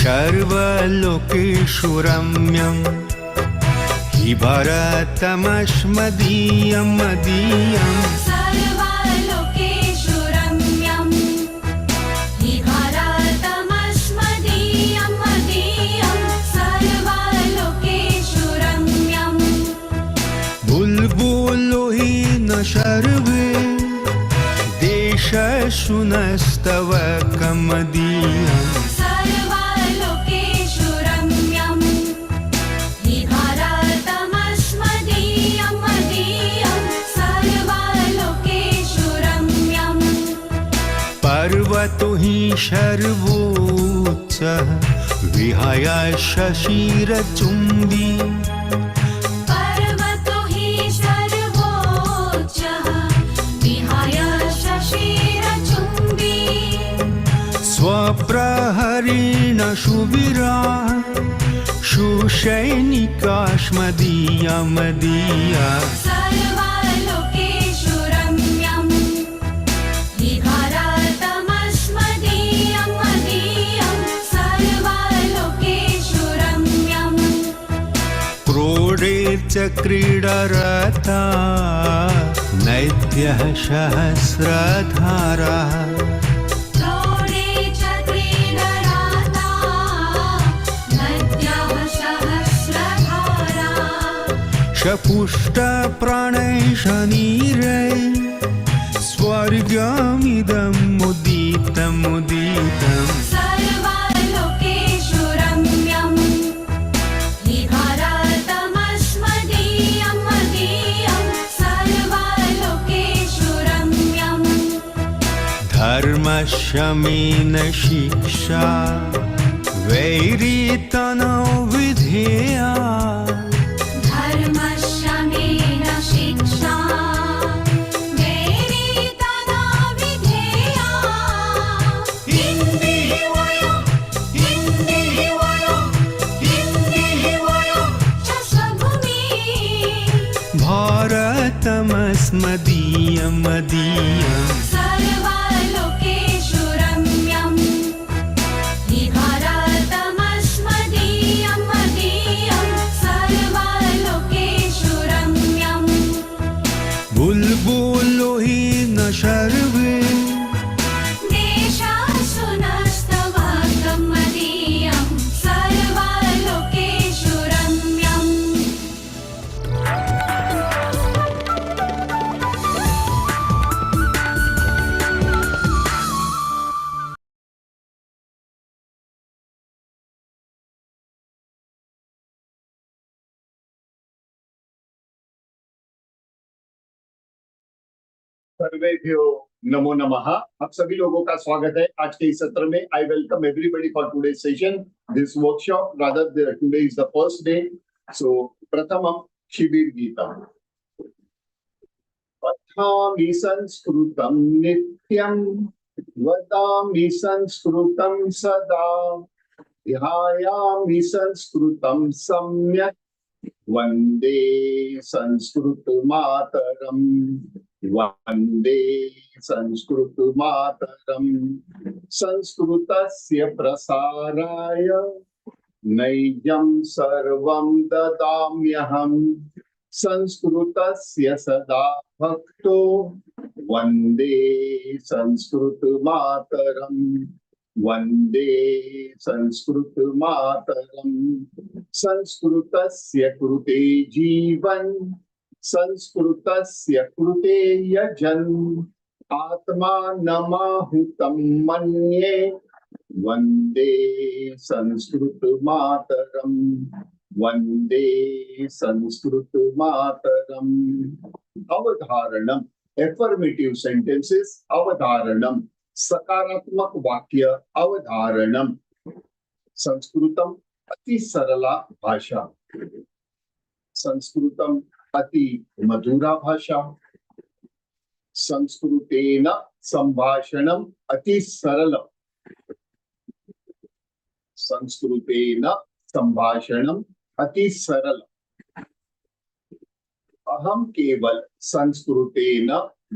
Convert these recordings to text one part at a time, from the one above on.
सर्वलोकेषु रम्यं हि भारतमस्मदीयं मदीयम् सर्वलोकेषु रम्यं हि भारतमस्मदीयं मदीयं सर्वलोकेषु रम्यं बुल्बुलो हि न सर्वे देशेषु नस्तव कमदीयम् पर्वतो हि सर्वोच्चः विहाय शशिरचुम्बी पर्वतो हि सर्वोच्चः विहाय शशिरचुम्बी स्वप्रहरेण सुवीरा सुसैनिकास्मदीया मदीया सर्वलोकेषु रम्यं हि भारतमस्मदीयं मदीयं सर्वलोकेषु रम्यं क्रोडे च क्रीडरता नैद्यः सहस्रधाराः पुष्टप्राणैः शनिरैः स्वर्गमिदं मुदितमुदितम् सर्वलोकेषु रम्यं हि भारतमस्मदीयं मदीयं सर्वलोकेषु रम्यं धर्मशमेन शिक्षा वैरितनो विधेया धर्मशमेन शिक्षा वैरितनो विधेया हिन्दी वयं च स्वभूमिः भारतमस्मदीयं मदीयम् सर्वलोकेषु रम्यं हि भारतमस्मदीयं मदीयं सर्वलोकेषु रम्यं बुल्बुलो हि न सर्वे देशेषु नस्तव मदीयं सर्वलोकेषु रम्यम् सर्वेभ्यो नमो नमः। आप सभी लोगों का स्वागत है आज के इस सत्र में। I welcome everybody for today session, this workshop, rather today is the first day. So प्रथमं शिबिर गीता। पठामि संस्कृतं नित्यं वदामि संस्कृतं सदा ध्यायामि संस्कृतं सम्यक् वन्दे संस्कृतमातरम् वन्दे संस्कृतमातरम्। संस्कृतस्य प्रसाराय नैजं सर्वं ददाम्यहम्। संस्कृतस्य सदा भक्तो वन्दे संस्कृतमातरम् वन्दे संस्कृतमातरम्। संस्कृतस्य कृते जीवन् संस्कृतस्य कृते यजन् आत्मानमाहुतं मन्ये वन्दे संस्कृतमातरम् वन्दे संस्कृतमातरम्। अवधारणम्। affirmative sentences avadharanam, sakaratmak vakya avadharanam. Sanskritam ati sarala bhasha, Sanskritam ati madhura bhasha, Sanskritena sambhashanam ati saralam, Sanskritena sambhashanam ati saralam. अहम केवल संस्कृतेन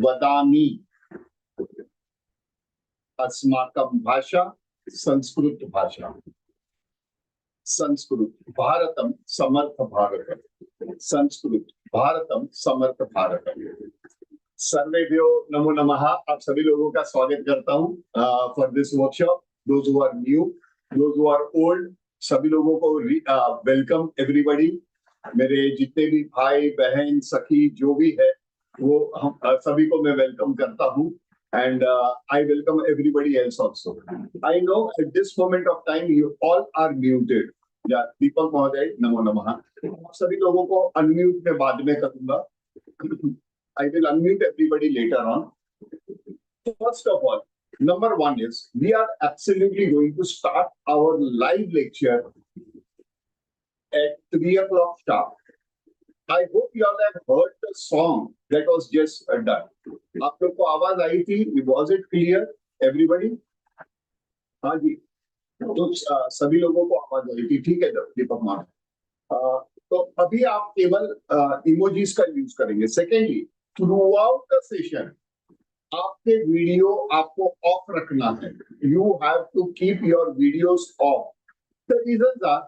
वदामि, अस्माकं भाषा संस्कृत भाषा, संस्कृत भारतम समर्थ भारत, संस्कृत भारतम समर्थ भारत। सर्वेभ्यो नमो नमः। आप सभी लोगों का स्वागत करता हूं for this workshop. Those who are new, those who are old, सभी लोगों को वेलकम एवरीबॉडी। मेरे जितने भी भाई बहन सखी जो भी है वो हम सभी को मैं वेलकम करता हूँ। And I welcome everybody else also. I know at this moment of time you all are muted. या दीपक महोदय नमो नमः। आप सभी लोगों को अनम्यूट में बाद में करूंगा। I will unmute everybody later on. First of all, number one is we are absolutely going to start our live lecture at 3 o'clock sharp. I hope you all have heard the song that was just done. आप लोग को आवाज आई थी? Was it clear, everybody? हाँ जी, तो सभी लोगों को आवाज आई थी, ठीक है दीपक मान। तो अभी आप केवल इमोजीज का यूज करेंगे। Secondly, throughout the session आपके वीडियो आपको ऑफ रखना है। You have to keep your videos off. The reasons are,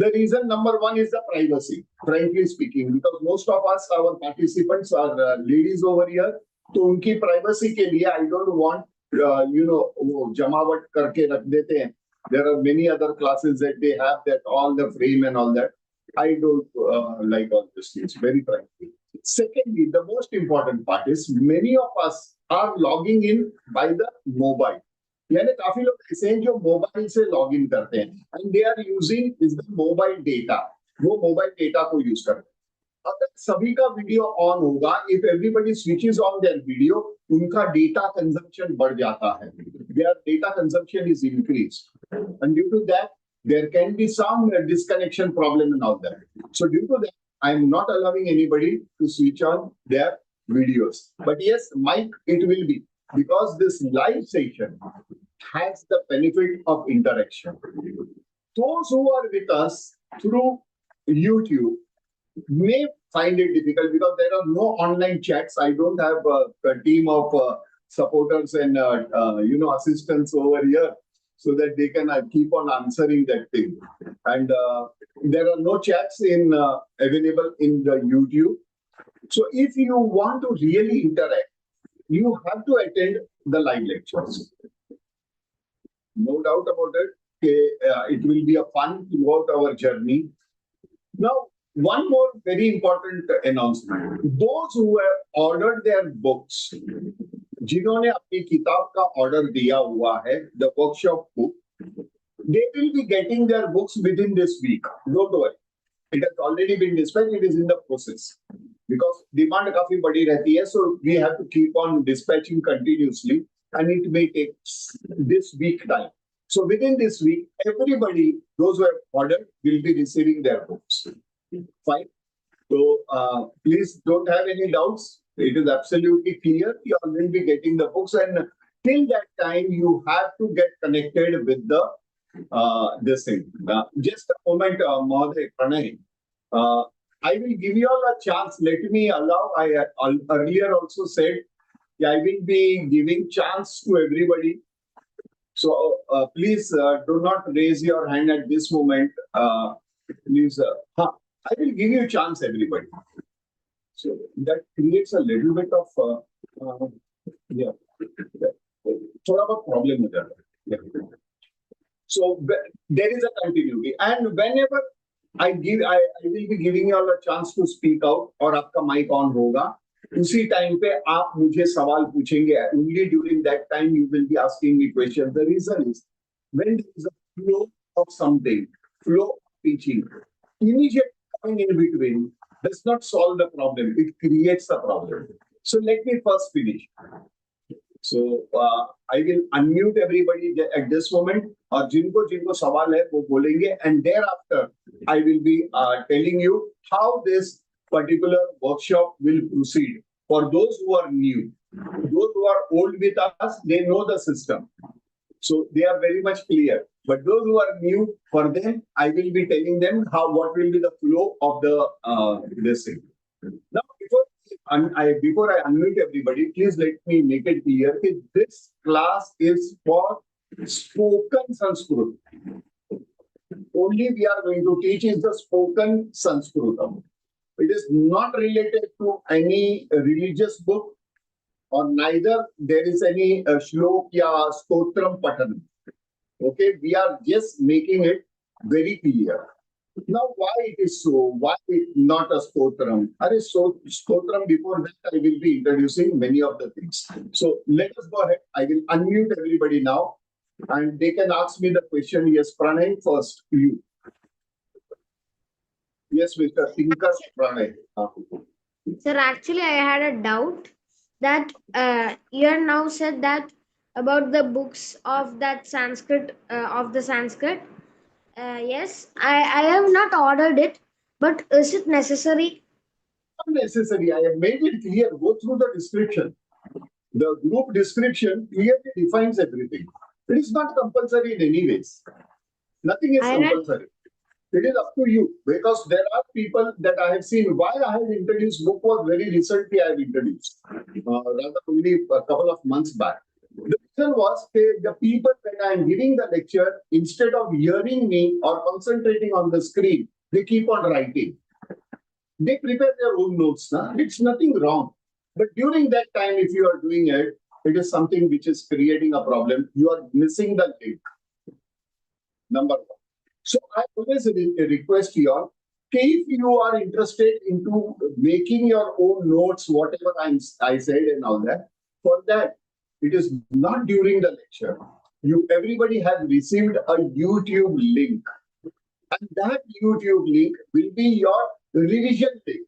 the reason number one is the privacy, frankly speaking, because most of us, our participants are ladies over here, तो उनकी privacy के लिए I don't want वो जमावट करके रख देते हैं। There are many other classes that they have that all the frame and all that. I don't like all these things, very frankly. Secondly, the most important part is many of us are logging in by the mobile. यानी काफी लोग ऐसे हैं जो mobile से log in करते हैं and they are using is the mobile data. वो मोबाइल डेटा को यूज करते हैं। अगर सभी का वीडियो ऑन होगा, if everybody switches on their video, उनका डेटा कंजम्पशन बढ़ जाता है। Their data consumption is increased and due to that there can be some disconnection problem and all that. So due to that I am not allowing anybody to switch on their videos. But yes, mic it will be, because this live session has the benefit of interaction. Those who are with us through YouTube may find it difficult because there are no online chats. I don't have a team of supporters and assistants over here so that they can keep on answering that thing. And there are no chats available in the YouTube. So if you want to really interact, you have to attend the live lectures. No doubt about it. It will be a fun throughout our journey. Now, one more very important announcement. Those who have ordered their books, जिन्होंने अपनी किताब का order दिया हुआ है, the workshop book, they will be getting their books within this week. Don't worry. It has already been dispatched. It is in the process. Because demand काफी बड़ी रहती है, so we have to keep on dispatching continuously, and it may take this week time. So within this week, everybody, those who have ordered, will be receiving their books. Fine. So please don't have any doubts. It is absolutely clear. You all will be getting the books, and till that time, you have to get connected with the this thing. Just a moment, Mahoday Pranay. I will give you all a chance. Let me allow. I earlier also said I will be giving chance to everybody. So please do not raise your hand at this moment. Please, I will give you a chance, everybody. So that creates a little bit of थोड़ा बहुत problem हो जाता है. So there is a continuity, and whenever I will be giving you all a chance to speak out, और आपका mic on होगा, उसी time पे आप मुझे सवाल पूछेंगे. Only during that time you will be asking me questions. The reason is when there is a flow of something, flow of teaching, immediate coming in between does not solve the problem. It creates the problem. So let me first finish. So I will unmute everybody at this moment. और जिनको जिनको सवाल है वो बोलेंगे, and thereafter I will be telling you how this particular workshop will proceed. For those who are new, those who are old with us, they know the system, so they are very much clear. But those who are new, for them, I will be telling them what will be the flow of the this thing. Now, before I unmute everybody, please let me make it clear that this class is for spoken Sanskrit. Only we are going to teach is the spoken Sanskritam. It is not related to any religious book, or neither there is any shlok ya stotram patan. Okay, we are just making it very clear. Now, why it is so? Why not a stotram? So stotram, before that, I will be introducing many of the things. So let us go ahead. I will unmute everybody now, and they can ask me the question. Yes, Pranay, first, you. Yes, Mr. Thinker Pranay. Sir, actually, I had a doubt that you have now said that about the books of that Sanskrit, of the Sanskrit. Yes, I have not ordered it, but is it necessary? Not necessary. I have made it clear. Go through the description. The group description clearly defines everything. It is not compulsory in any ways. Nothing is I read- compulsory. It is up to you, because there are people that I have seen. Why I have introduced book was very recently I have introduced, rather only a couple of months back. The reason was the people when I am giving the lecture, instead of hearing me or concentrating on the screen, they keep on writing. They prepare their own notes. It's nothing wrong. But during that time, if you are doing it, it is something which is creating a problem. You are missing the link. Number one. So I always request you all, if you are interested into making your own notes, whatever I said and all that, for that, it is not during the lecture. Everybody has received a YouTube link. And that YouTube link will be your revision link.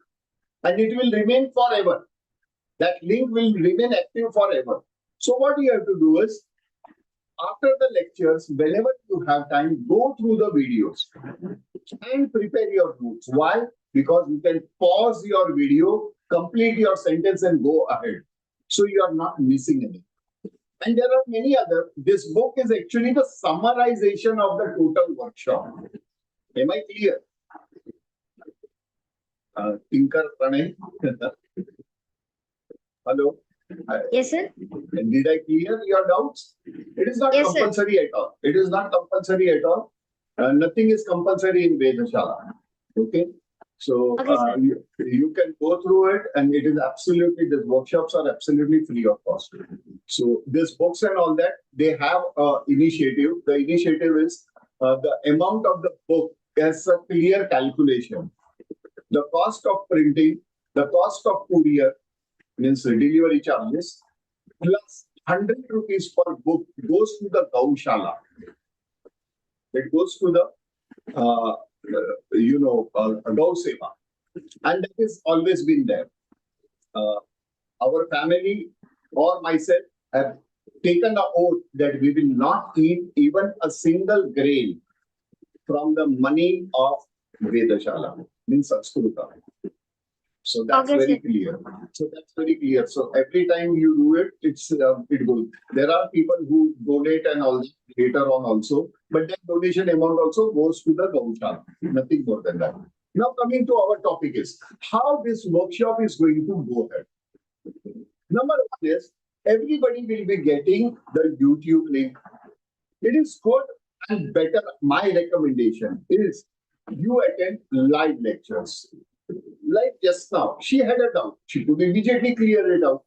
And it will remain forever. That link will remain active forever. So what you have to do is, after the lectures, whenever you have time, go through the videos and prepare your notes. Why? Because you can pause your video, complete your sentence and go ahead. So you are not missing anything. And there are many other. This book is actually the summarization of the total workshop. Am I clear? Tinker Pranay. Hello. Yes, sir. Did I clear your doubts? It is not Yes, sir. compulsory at all. It is not compulsory at all. Nothing is compulsory in Vedshala. Okay. So Okay, sir. you can go through it, and it is absolutely, the workshops are absolutely free of cost. So these books and all that, they have initiative. The initiative is the amount of the book has a clear calculation. The cost of printing, the cost of courier, means delivery charges, plus 100 rupees per book goes to the Gaushala. It goes to the Gau Seva, and that has always been there. Our family or myself have taken the oath that we will not eat even a single grain from the money of Vedshala, means Sanskrita. So that's Okay, very sir. clear. So that's very clear. So every time you do it, it goes. There are people who donate and all later on also, but that donation amount also goes to the Gaushala. Nothing more than that. Now coming to our topic is how this workshop is going to go ahead. Number one is everybody will be getting the YouTube link. It is good and better. My recommendation is you attend live lectures. Like just now, she had a doubt. She could immediately clear it out.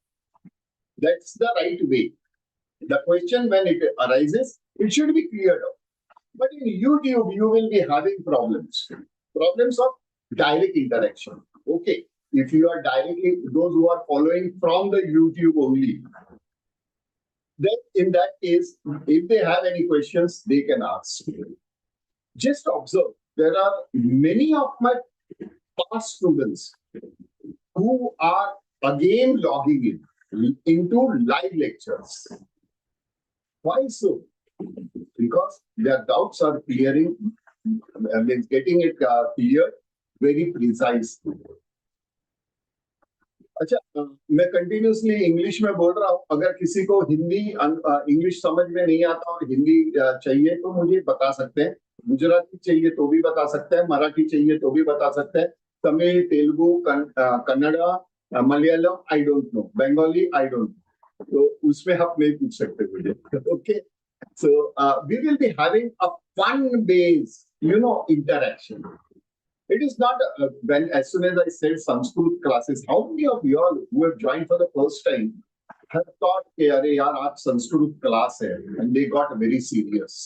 That's the right way. The question, when it arises, it should be cleared out. But in YouTube, you will be having problems. Problems of direct interaction. Okay. If you are directly, those who are following from the YouTube only, then in that case, if they have any questions, they can ask. Just observe, there are many of my past students who are again logging in into live lectures. Why so? Because their doubts are clearing, means getting it cleared very precisely. अच्छा, मैं continuously English में बोल रहा हूँ. अगर किसी को Hindi English समझ में नहीं आता और हिंदी चाहिए तो मुझे बता सकते हैं. गुजराती चाहिए तो भी बता सकते हैं, मराठी चाहिए तो भी बता सकते हैं, Tamil, Telugu, Kannada, Malayalam I don't know, Bengali I don't know, तो उसमें आप नहीं पूछ सकते मुझे. Okay, so we will be having a fun based interaction. It is not when as soon as I said Sanskrit classes, how many of you all who have joined for the first time have thought, "Hey, अरे यार आज Sanskrit class है," and they got very serious.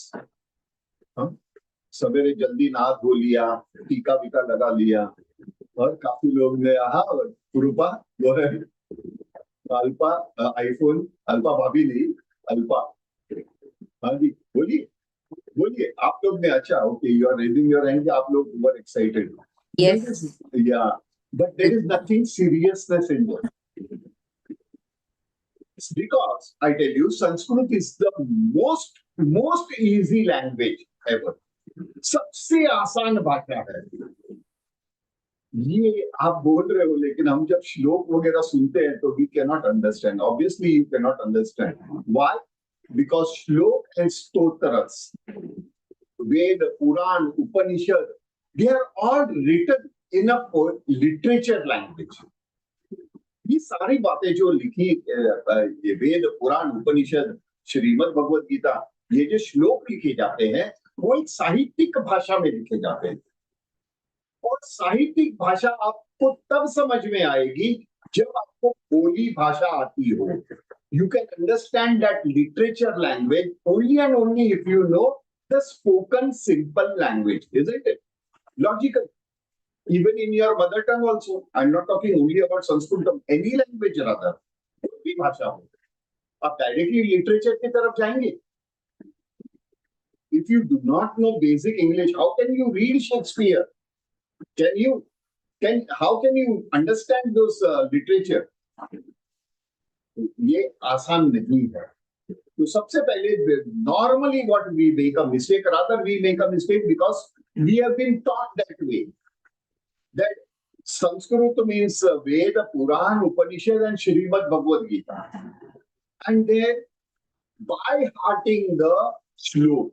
सवेरे जल्दी नहा धो लिया, टीका वीका लगा लिया, और काफी लोग ने रूपा वो है अल्पा आईफोन, अल्पा भाभी नहीं, अल्पा. हाँ जी, बोलिए बोलिए आप लोग ने. अच्छा, okay, you are raising your hand. आप लोग were excited. Yes. Yeah, but there is nothing seriousness in it. It's because I tell you, Sanskrit is the most easy language ever. सबसे आसान भाषा है. ये आप बोल रहे हो, लेकिन हम जब श्लोक वगैरह सुनते हैं तो we cannot understand. Obviously, you cannot understand. Why? Because श्लोक and stotras, Ved, Puran, Upanishad, they are all written in a literature language. ये सारी बातें जो लिखी, ये वेद, पुराण, उपनिषद, श्रीमद् भगवद गीता, ये जो श्लोक लिखे जाते हैं वो एक साहित्यिक भाषा में लिखे जाते हैं. और साहित्यिक भाषा आपको तब समझ में आएगी जब आपको बोली भाषा आती हो. You can understand that literature language only and only if you know the spoken simple language, isn't it? Logical. Even in your mother tongue also. I'm not talking only about Sanskrit, any language rather. कोई भी भाषा हो, आप directly literature की तरफ जाएंगे. If you do not know basic English, how can you read Shakespeare? How can you understand those literature? ये आसान नहीं है. तो सबसे पहले normally what we make a mistake, rather we make a mistake because we have been taught that way, that Sanskrit means Veda, Puran, Upanishad and Srimad Bhagavad Gita, and then by hearting the श्लोक,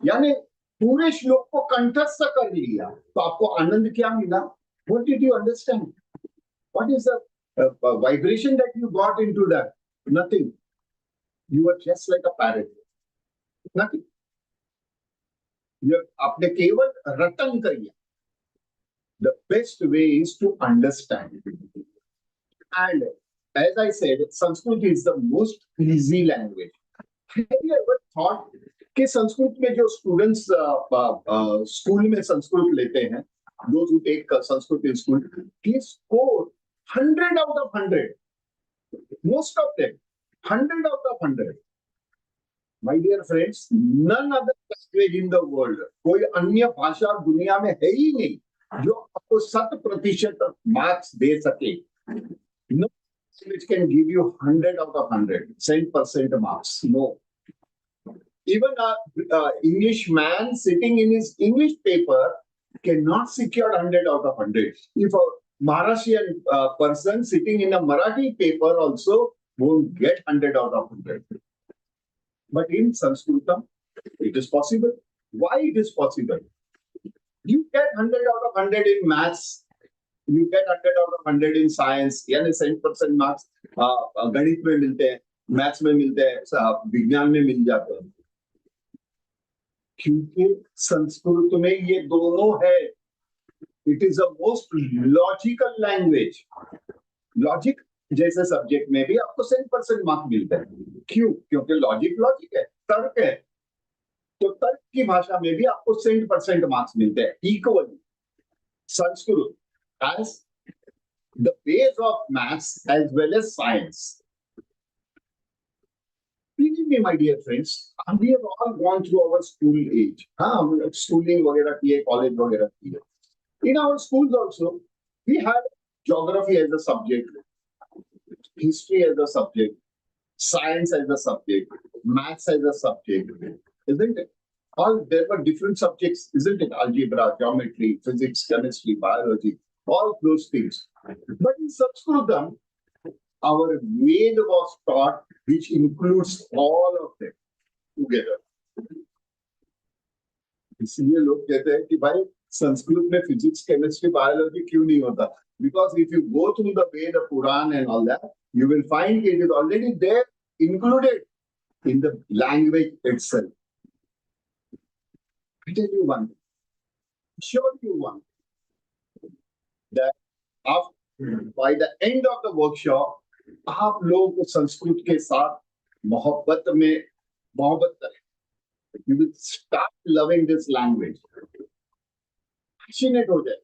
यानी पूरे श्लोक को कंठस्थ कर लिया, तो आपको आनंद क्या मिला? What did you understand? What is the vibration that you got into that? Nothing. You were just like a parrot. Nothing. आपने केवल रटन किया. The best way is to understand. And as I said, Sanskrit is the most easy language. Have you ever thought कि संस्कृत में जो students school में संस्कृत लेते हैं, those who take Sanskrit in school, they score 100 out of 100. Most of them 100 out of 100. My dear friends, none other language in the world, कोई अन्य भाषा दुनिया में है ही नहीं जो आपको 100% मार्क्स दे सके. No language can give you 100 out of 100, 100% marks. No. Even an English man sitting in his English paper cannot secure 100 out of 100. If a Maharashtrian person sitting in a Marathi paper also won't get 100 out of 100. But in Sanskritam, it is possible. Why it is possible? You get 100 out of 100 in maths. You get 100 out of 100 in science. यानी 100% marks गणित में मिलते हैं, maths में मिलते हैं, विज्ञान में मिल जाते हैं. क्योंकि संस्कृत में ये दोनों है. It is a most logical language. Logic जैसे सब्जेक्ट में भी आपको 100% मार्क्स मिलते हैं. क्यों? क्योंकि लॉजिक है, तर्क है. तो तर्क की भाषा में भी आपको 100% मार्क्स मिलते हैं equally. Sanskrit as the base of maths as well as science. Believe me, my dear friends, we have all gone through our school age. Schooling वगैरह किए, college वगैरह किए. In our schools also, we had geography as a subject. history as a subject, science as a subject, maths as a subject, isn't it? All there were different subjects, isn't it? Algebra, geometry, physics, chemistry, biology, all those things. But in Sanskritam, our Ved was taught, which includes all of them together. इसलिए लोग कहते हैं कि भाई संस्कृत में physics chemistry biology क्यों नहीं होता because if you go through the Veda Purana and all that you will find it is already there included in the language itself. I tell you one, show you one, that after, by the end of the workshop, आप लोग संस्कृत के साथ मोहब्बत करें. You will start loving this language. Passionate हो जाए.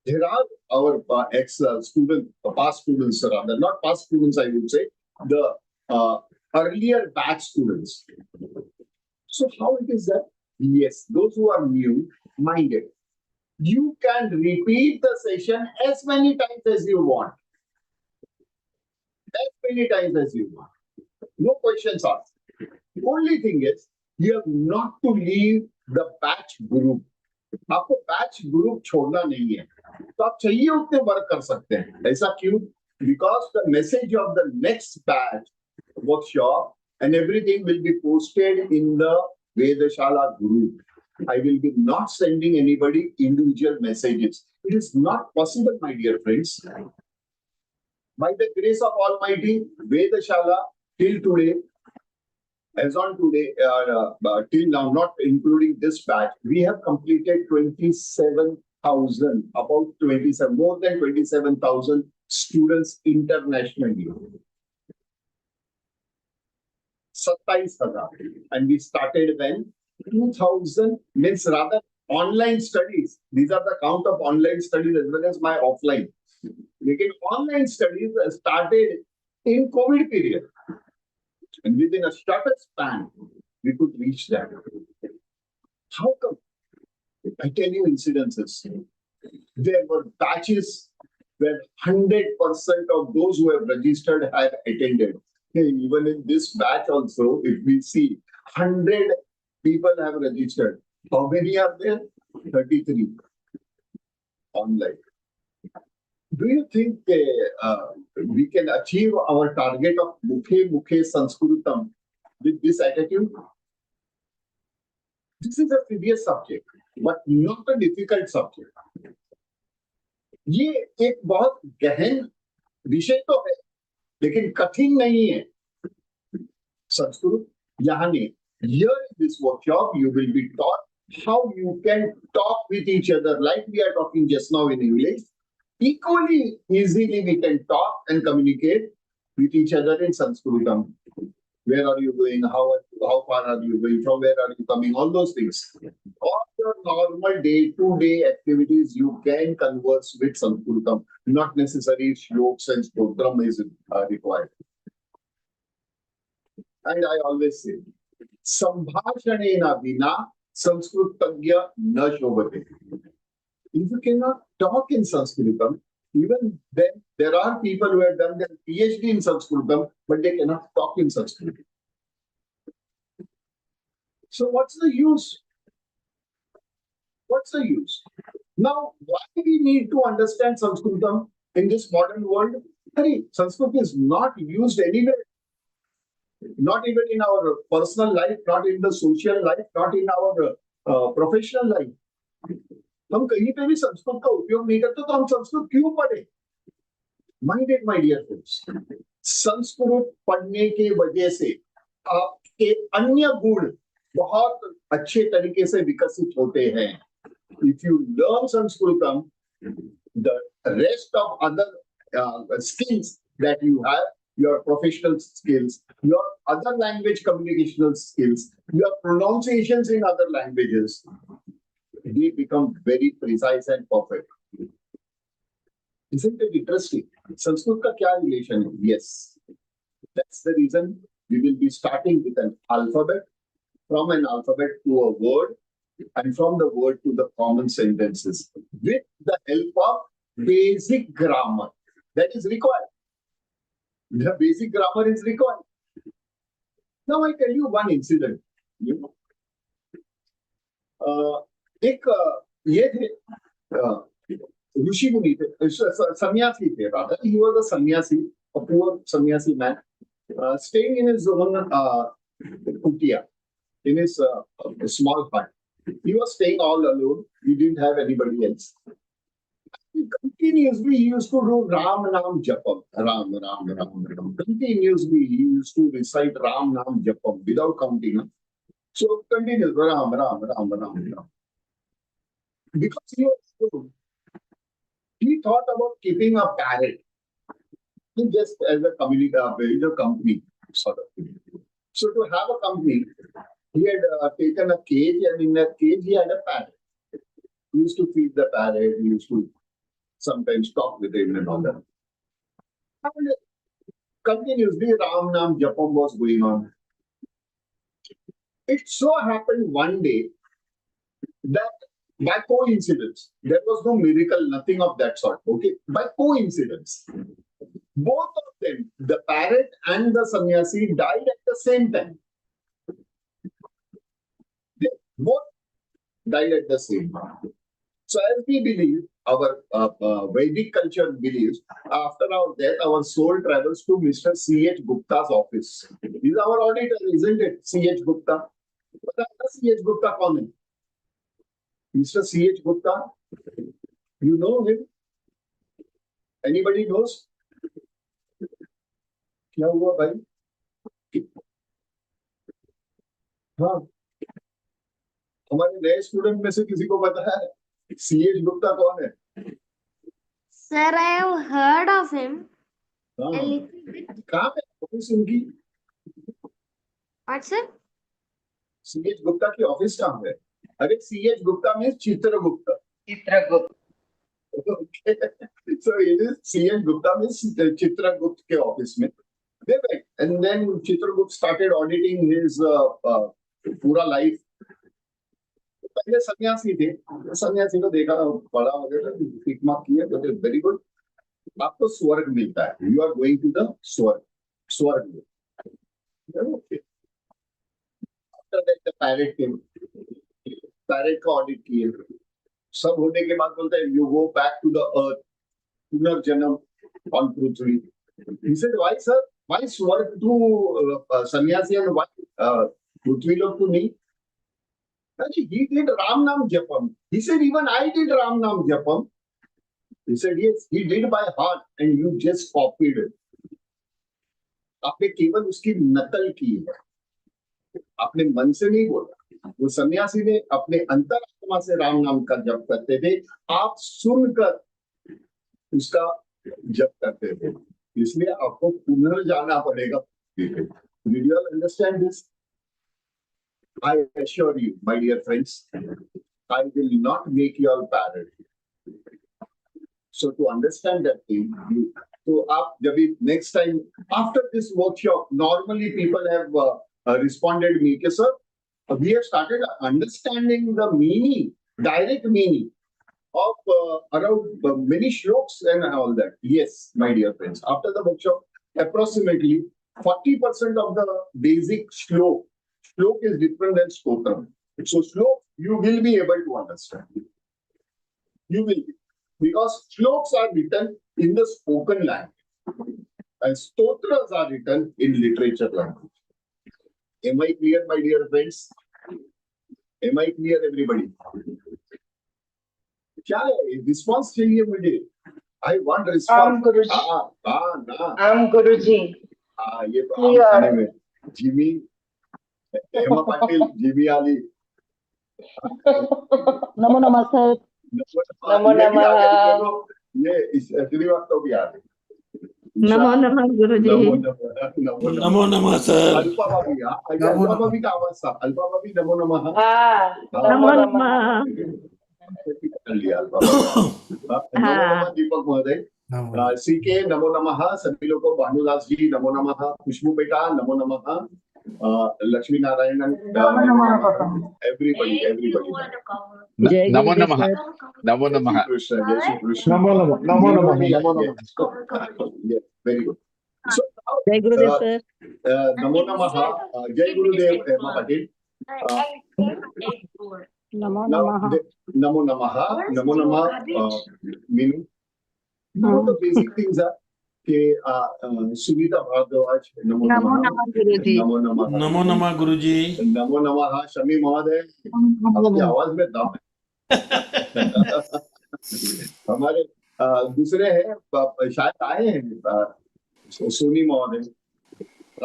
There are our ex-students, past students rather, not past students I would say, the earlier batch students. So how it is that? Yes, those who are new minded, you can repeat the session as many times as you want. As many times as you want. No questions asked. The only thing is, you have not to leave the batch group. आपको batch group छोड़ना नहीं है तो आप चाहिए उतने work कर सकते हैं. ऐसा क्यों? Because the message of the next batch workshop and everything will be posted in the Vedshala group. I will be not sending anybody individual messages. It is not possible, my dear friends. By the grace of Almighty, Vedshala till today, as on today, till now, not including this batch, we have completed 27,000, about 27, more than 27,000 students internationally. 27,000. And we started when? 2000, means rather online studies. These are the count of online studies as well as my offline. Lekin online studies started in COVID period. And within a shorter span, we could reach that. How come? I tell you incidences. There were batches where 100% of those who have registered have attended. Even in this batch also, if we see 100 people have registered, how many are there? 33 online. Do you think we can achieve our target of Mukhe Sanskritam with this attitude? This is a serious subject, but not a difficult subject. ये एक बहुत गहन विषय तो है, लेकिन कठिन नहीं है. संस्कृत यहाँ नहीं. Here in this workshop, you will be taught how you can talk with each other like we are talking just now in English. Equally easily we can talk and communicate with each other in Sanskritam. Where are you going? How far are you going? From where are you coming? All those things. All your normal day-to-day activities you can converse with Sanskritam. Not necessarily shloks and stotram is required. And I always say, Sambhashanena vina Sanskritagya na shobhate. If you cannot talk in Sanskritam, even then there are people who have done their PhD in Sanskritam, but they cannot talk in Sanskrit. So what's the use? What's the use? Now, why do we need to understand Sanskritam in this modern world? Hey, Sanskrit is not used anywhere. Not even in our personal life, not in the social life, not in our professional life. हम कहीं पे भी संस्कृत का उपयोग नहीं करते तो हम संस्कृत क्यों पढ़े? My dear friends, संस्कृत पढ़ने के वजह से आपके अन्य गुण बहुत अच्छे तरीके से विकसित होते हैं. If you learn Sanskritam, the rest of other skills that you have, your professional skills, your other language communicational skills, your pronunciations in other languages, they become very precise and perfect. Isn't it interesting? Sanskrit ka kya relation hai? Yes. That's the reason we will be starting with an alphabet, from an alphabet to a word, and from the word to the common sentences, with the help of basic grammar that is required. The basic grammar is required. Now I tell you one incident. You know, एक ये थे ऋषि मुनि थे, सन्यासी थे rather. He was a sannyasi, a poor sannyasi man, staying in his own kutia, in his small hut. He was staying all alone. He didn't have anybody else. Continuously, he used to do Ram Nam Japam. Ram, Ram, Ram, Ram. Continuously, he used to recite Ram Nam Japam without counting. So, continuous Ram, Ram, Ram, Ram, Ram. Because he was alone, he thought about keeping a parrot. He just as a community, company sort of thing. So, to have a company, he had taken a cage, and in that cage, he had a parrot. He used to feed the parrot. He used to sometimes talk with him and all that. And continuously, Ram Nam Japam was going on. It so happened one day that by coincidence, there was no miracle, nothing of that sort. Okay, by coincidence, both of them, the parrot and the sannyasi, died at the same time. They both died at the same time. So, as we believe, our Vedic culture believes, after our death, our soul travels to Mr. C.H. Gupta's office. He's our auditor, isn't it? C.H. Gupta. But C.H. Gupta कौन है? Mr. C.H. Gupta, you know him? Anybody knows? क्या हुआ भाई? हाँ, हमारे नए student में से किसी को पता है C.H. Gupta कौन है? Sir, I have heard of him a हाँ, little bit. कहाँ पे ऑफिस उनकी? What, sir? C.H. Gupta की ऑफिस कहाँ है? अरे C.H. Gupta means Chitragupta. Chitragupt. Okay. So it is C.H. Gupta means Chitragupta के ऑफिस में. They went, and then Chitragupt started auditing his पूरा life. पहले सन्यासी थे, सन्यासी को देखा बड़ा वगैरह टिक मार्क किया, तो वेरी गुड, आपको स्वर्ग मिलता है, you are going to the स्वर्ग. Okay. After that the parrot came, parrot का ऑडिट किए, सब होने के बाद बोलते हैं you go back to the earth, पुनर्जन्म ऑन पृथ्वी. He said, why sir? Why स्वर्ग to सन्यासी and why पृथ्वी लोग to नहीं? He did Ram Nam Japam. He said, even I did Ram Nam Japam. He said, yes, he did by heart and you just copied it. आपने केवल उसकी नकल की है, आपने मन से नहीं बोला. वो सन्यासी ने अपने अंतरात्मा से राम नाम का जप करते थे, आप सुनकर उसका जप करते थे, इसलिए आपको पुनर्जाना पड़ेगा. Did you all understand this? I assure you, my dear friends, I will not make you all parrot. So to understand that thing, so up next time after this workshop, normally people have responded me, okay, sir, we have started understanding the meaning, direct meaning of around many shloks and all that. Yes, my dear friends, after the workshop, approximately 40% of the basic shlok is different than stotra. So shlok you will be able to understand. You will be. Because shloks are written in the spoken language and stotras are written in literature language. Am I clear, my dear friends? Am I clear, everybody? क्या है response चाहिए मुझे? I want response. Guruji. ये तो आम खाने में Jimmy Hema Patil Jimmy आली. नमो नमः सर. नमो नमः. ये इस श्रीवास्तव भी आ रहे. नमो नमः गुरुजी. नमो नमः सर. अल्पा भाभी का आवाज था. अल्पा भाभी नमो नमः. नमो नमः. नमो नमः दीपक महोदय. सीके नमो नमः. सभी लोगों को भानुदास जी नमो नमः. खुशबू बेटा नमो नमः. लक्ष्मी नारायण everybody. नमो नमः. नमो नमः. जय श्री कृष्ण. नमो नमः. Yes, very good. So now, Jai Gurudev, sir. Namo Namaha, Jai Gurudev, Patil. Namo Now, Namaha. Namo Namaha, Namo Namaha, meaning, now the basic things are कि सुनीता भारद्वाज नमो नमः गुरुजी. नमो नमः नमो नमः गुरुजी. नमो नमः शमी महोदय आपकी आवाज में दम है हमारे दूसरे हैं शायद आए हैं सोनी महोदय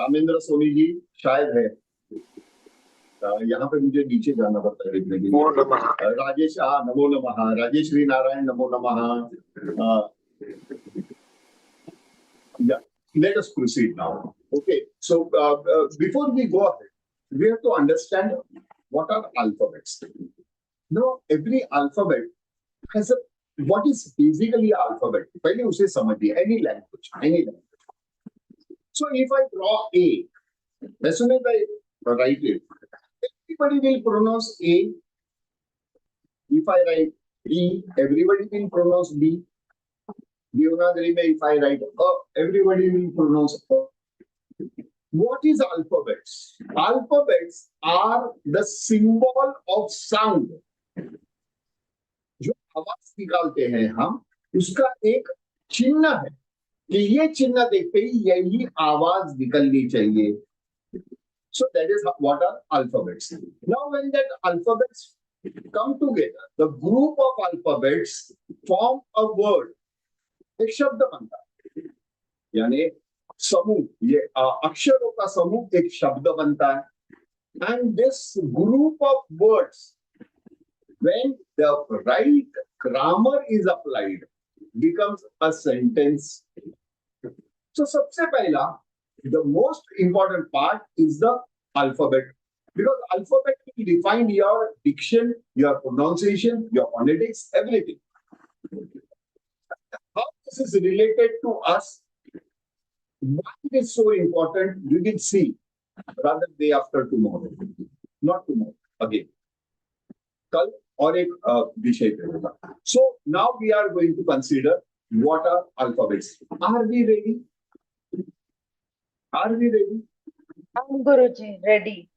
रामेंद्र सोनी जी शायद है यहाँ पे मुझे नीचे जाना पड़ता है देखने के लिए राजेश नमो नमः राजेश श्री नारायण नमो नमः Yeah, let us proceed now. Okay, so before we go ahead, we have to understand what are alphabets. Now, every alphabet has a what is basically alphabet. पहले उसे समझिए. Any language, any language. So if I draw A, as soon as I write it, everybody will pronounce A. If I write B, everybody will pronounce B. Devanagari mein if I write A, everybody will pronounce A. What is alphabets? Alphabets are the symbol of sound. जो आवाज निकालते हैं हम, उसका एक चिन्ह है कि ये चिन्ह देखते ही यही आवाज निकलनी चाहिए. So that is what are alphabets. Now when that alphabets come together, the group of alphabets form a word. एक शब्द बनता है यानी समूह ये अक्षरों का समूह एक शब्द बनता है and this group of words when the right grammar is applied becomes a sentence. So सबसे पहला the most important part is the alphabet because alphabet will define your diction, your pronunciation, your phonetics, everything. How this is related to us, why it is so important, we will see rather day after tomorrow, not tomorrow, again. कल और एक विषय पे होगा. So now we are going to consider what are alphabets. Are we ready? Are we ready? Guruji, ready.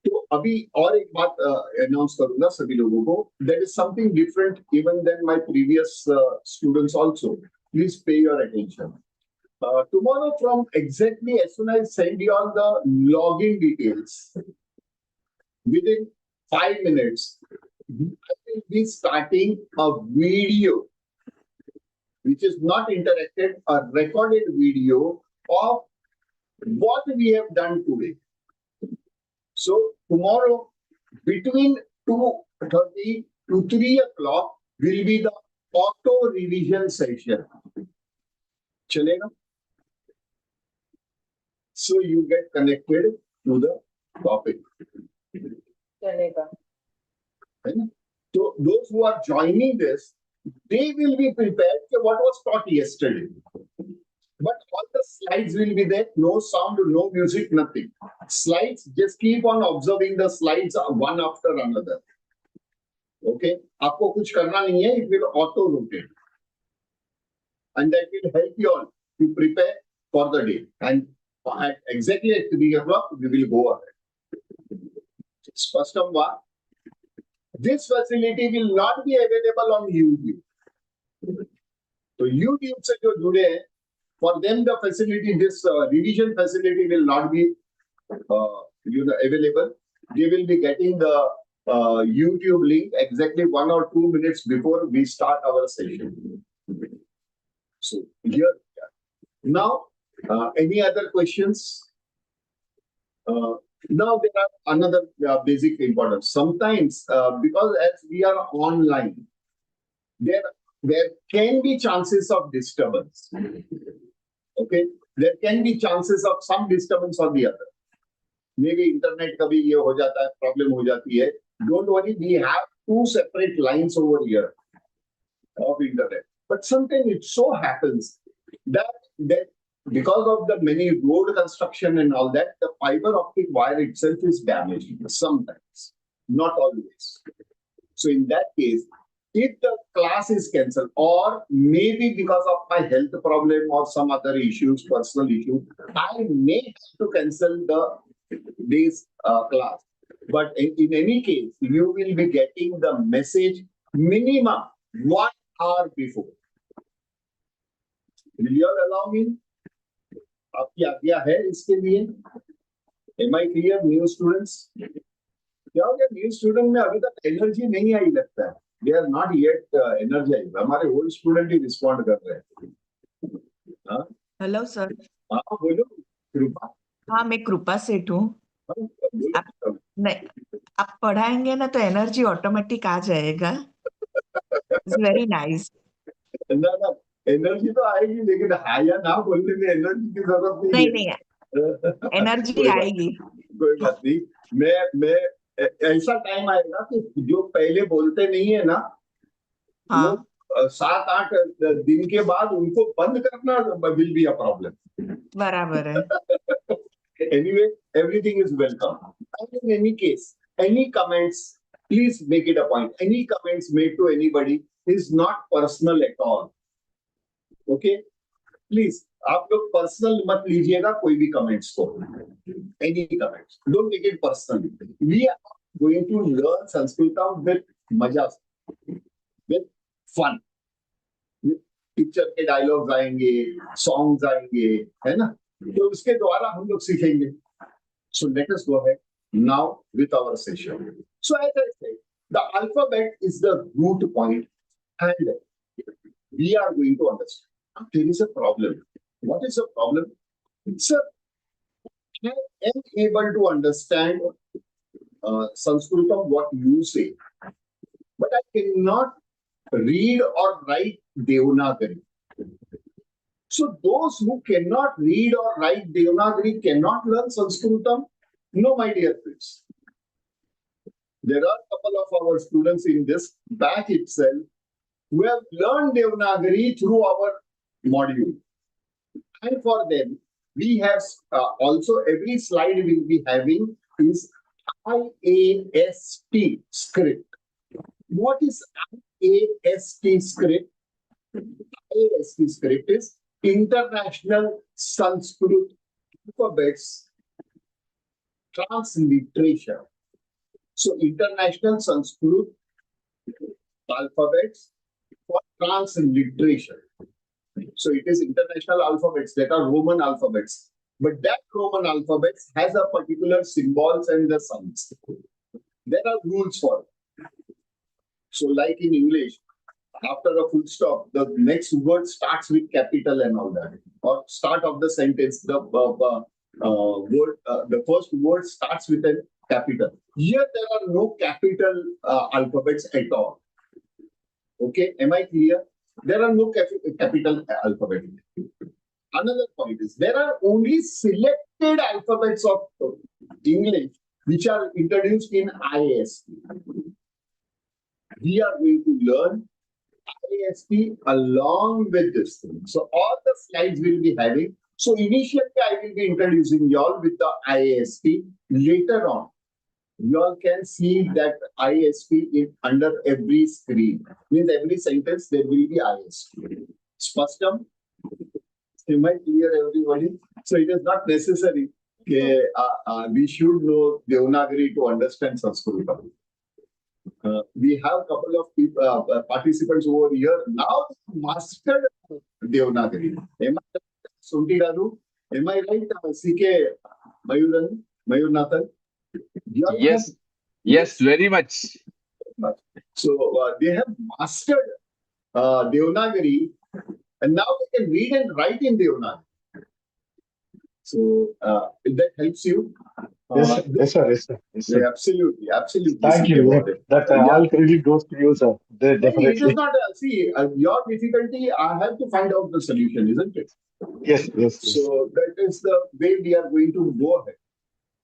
तो अभी और एक बात अनाउंस करूंगा सभी लोगों को. There is something different even than my previous students also. Please pay your attention. Tomorrow from exactly as soon as I send you all the login details, within 5 minutes, I will be starting a video which is not interactive, a recorded video of what we have done today. So tomorrow between 2:30 to 3 o'clock will be the auto revision session. Chalega? So you get connected to the topic. Chalega. So those who are joining this, they will be prepared for what was taught yesterday. But all the slides will be there, no sound, no music, nothing. Slides, just keep on observing the slides one after another. Okay? आपको कुछ करना नहीं है, it will auto rotate. And that will help you all to prepare for the day. And at exactly at 3 o'clock, we will go ahead. Spashtam va. This facility will not be available on YouTube. So YouTube से जो जुड़े हैं, for them the facility, this revision facility will not be available. They will be getting the YouTube link exactly 1 or 2 minutes before we start our session. So here, now any other questions? Now there are another basic importance. Sometimes because as we are online, there can be chances of disturbance. Okay, there can be chances of some disturbance or the other. Maybe internet kabhi ye ho jata hai, problem ho jati hai. Don't worry, we have 2 separate lines over here of internet. But sometimes it so happens that because of the many road construction and all that, the fiber optic wire itself is damaged sometimes, not always. So in that case, if the class is cancelled, or maybe because of my health problem or some other issues, personal issue, I may have to cancel the day's class. But in any case, you will be getting the message minimum 1 hour before. Will you all allow me? आपकी आज्ञा है इसके लिए? Am I clear, new students? क्या हो गया new student में अभी तक एनर्जी नहीं आई लगता है. They are not yet energized. हमारे ओल्ड स्टूडेंट ही रिस्पॉन्ड कर रहे हैं. Hello sir. हाँ बोलो कृपा. हाँ मैं कृपा सेठ हूँ. नहीं आप पढ़ाएंगे ना तो एनर्जी ऑटोमेटिक आ जाएगा. It's very nice. ना एनर्जी तो आएगी, लेकिन हाँ या ना बोलने में एनर्जी की जरूरत नहीं एनर्जी आएगी. कोई बात नहीं. मैं ऐसा टाइम आएगा कि जो पहले बोलते नहीं है ना, हाँ 7-8 दिन के बाद उनको बंद करना विल बी अ प्रॉब्लम. बराबर है. Anyway, everything is welcome. And in any case, any comments, please make it a point. Any comments made to anybody is not personal at all. Okay? Please, आप लोग personal मत लीजिएगा कोई भी comments को. Any comments, don't take it personally. We are going to learn Sanskrit with मजा, with fun. Picture के dialogues आएंगे, सॉन्ग्स आएंगे, है ना? तो उसके द्वारा हम लोग सीखेंगे. So let us go ahead now with our session. So as I said, the alphabet is the root point, and we are going to understand. There is a problem. What is the problem? Sir, I am able to understand Sanskritam, what you say, but I cannot read or write Devanagari. So those who cannot read or write Devanagari cannot learn Sanskritam? No, my dear friends. There are a couple of our students in this batch itself who have learned Devanagari through our module. And for them, we have also every slide we will be having is IAST script. What is IAST script? IAST script is International Sanskrit Alphabets Transliteration. So International Sanskrit Alphabets for Transliteration. So it is international alphabets that are Roman alphabets. But that Roman alphabets has a particular symbols and the signs. There are rules for it. So like in English, after a full stop, the next word starts with capital and all that. Or start of the sentence, the first word starts with a capital. Here there are no capital alphabets at all. Okay, am I clear? There are no capital alphabet. Another point is there are only selected alphabets of English which are introduced in IAST. We are going to learn IAST along with this thing. So all the slides will be having. So initially I will be introducing y'all with the IAST. Later on, y'all can see that IAST is under every screen. Means every sentence there will be IAST. Spashtam? Am I clear, everybody? So it is not necessary that we should know Devanagari to understand Sanskrit. We have a couple of people, participants over here now mastered Devanagari. Am I right? Am I right? CK Mayurnathan? Yes, yes, very much. So they have mastered Devanagari, and now they can read and write in Devanagari. So that helps you. Yes, sir. Yeah, absolutely. Thank you. That all credit goes to you, sir. It Definitely. is not, your difficulty, I have to find out the solution, isn't it? Yes. So that is the way we are going to go ahead.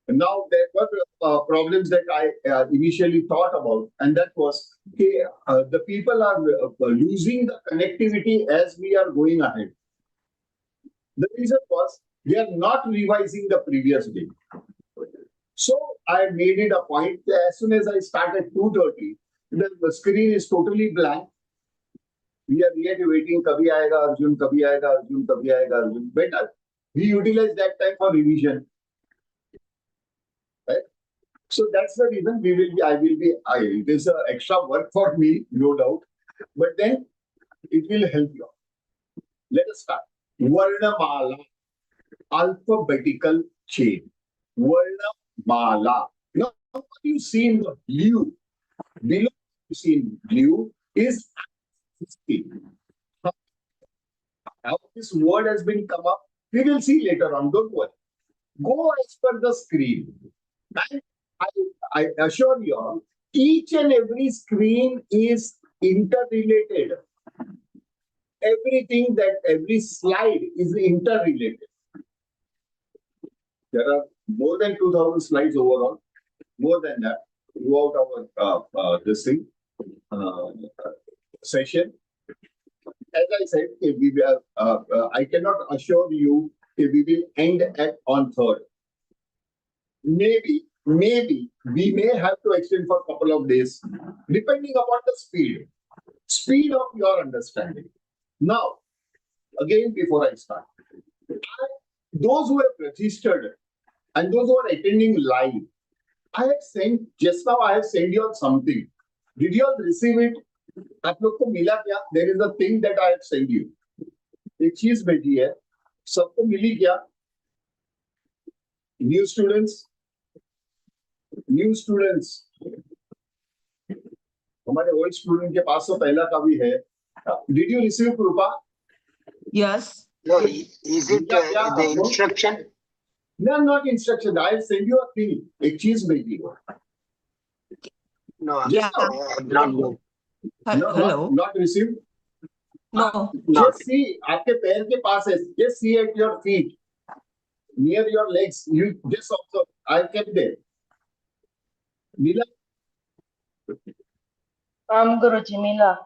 Now, there were problems that I initially thought about, and that was, the people are losing the connectivity as we are going ahead. The reason was, they are not revising the previous day. So I made it a point that as soon as I start at 2:30, The screen is totally blank. We are yet waiting. Kabhi aayega Arjun, kabhi aayega Arjun, kabhi aayega Arjun. Better we utilize that time for revision. Right? So that's the reason it is extra work for me, no doubt. But then it will help you. Let us start. Varnamala, alphabetical chain. Varnamala. Now, what you see in the blue, below you see in blue is 60. How this word has been come up, we will see later on. Don't worry. Go as per the screen. And I assure you, each and every screen is interrelated. Every slide is interrelated. There are more than 2,000 slides overall, more than that throughout our session. As I said, I cannot assure you if we will end on 3rd. Maybe we may have to extend for a couple of days, depending upon the speed of your understanding. Now, again, before I start, those who have registered and those who are attending live, I have sent you all something. Did you all receive it? आप लोग को मिला क्या? There is a thing that I have sent you. एक चीज भेजी है. सबको मिली क्या? New students. हमारे old student के पास तो पहला का भी है. Did you receive, Krupa? Yes. No, is it the instruction? No, not instruction. I have sent you a thing. एक चीज भेजी. No, Yeah. not. Hello. Not received. No. Just see, आपके पैर के पास है. Just see at your feet, near your legs. You just observe. I kept there. मिला? Guruji, Mila.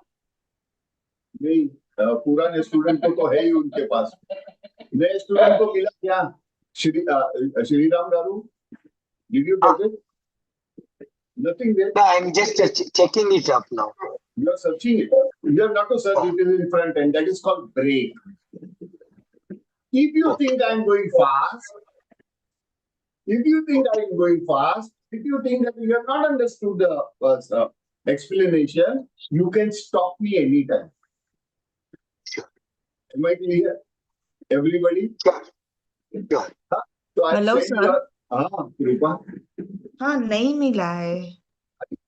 नहीं, पुराने स्टूडेंट को तो है ही उनके पास. नए स्टूडेंट को मिला क्या? श्रीराम गारू, did you get it? Nothing there. No, I'm just checking it up now. You are searching it. You have not to search. It is in front end. That is called break. If you think I am going fast, if you think that you have not understood the explanation, you can stop me anytime. Sure. Am I clear? Everybody? Sure. So I Hello, said sir. Kripa. हाँ नहीं मिला है.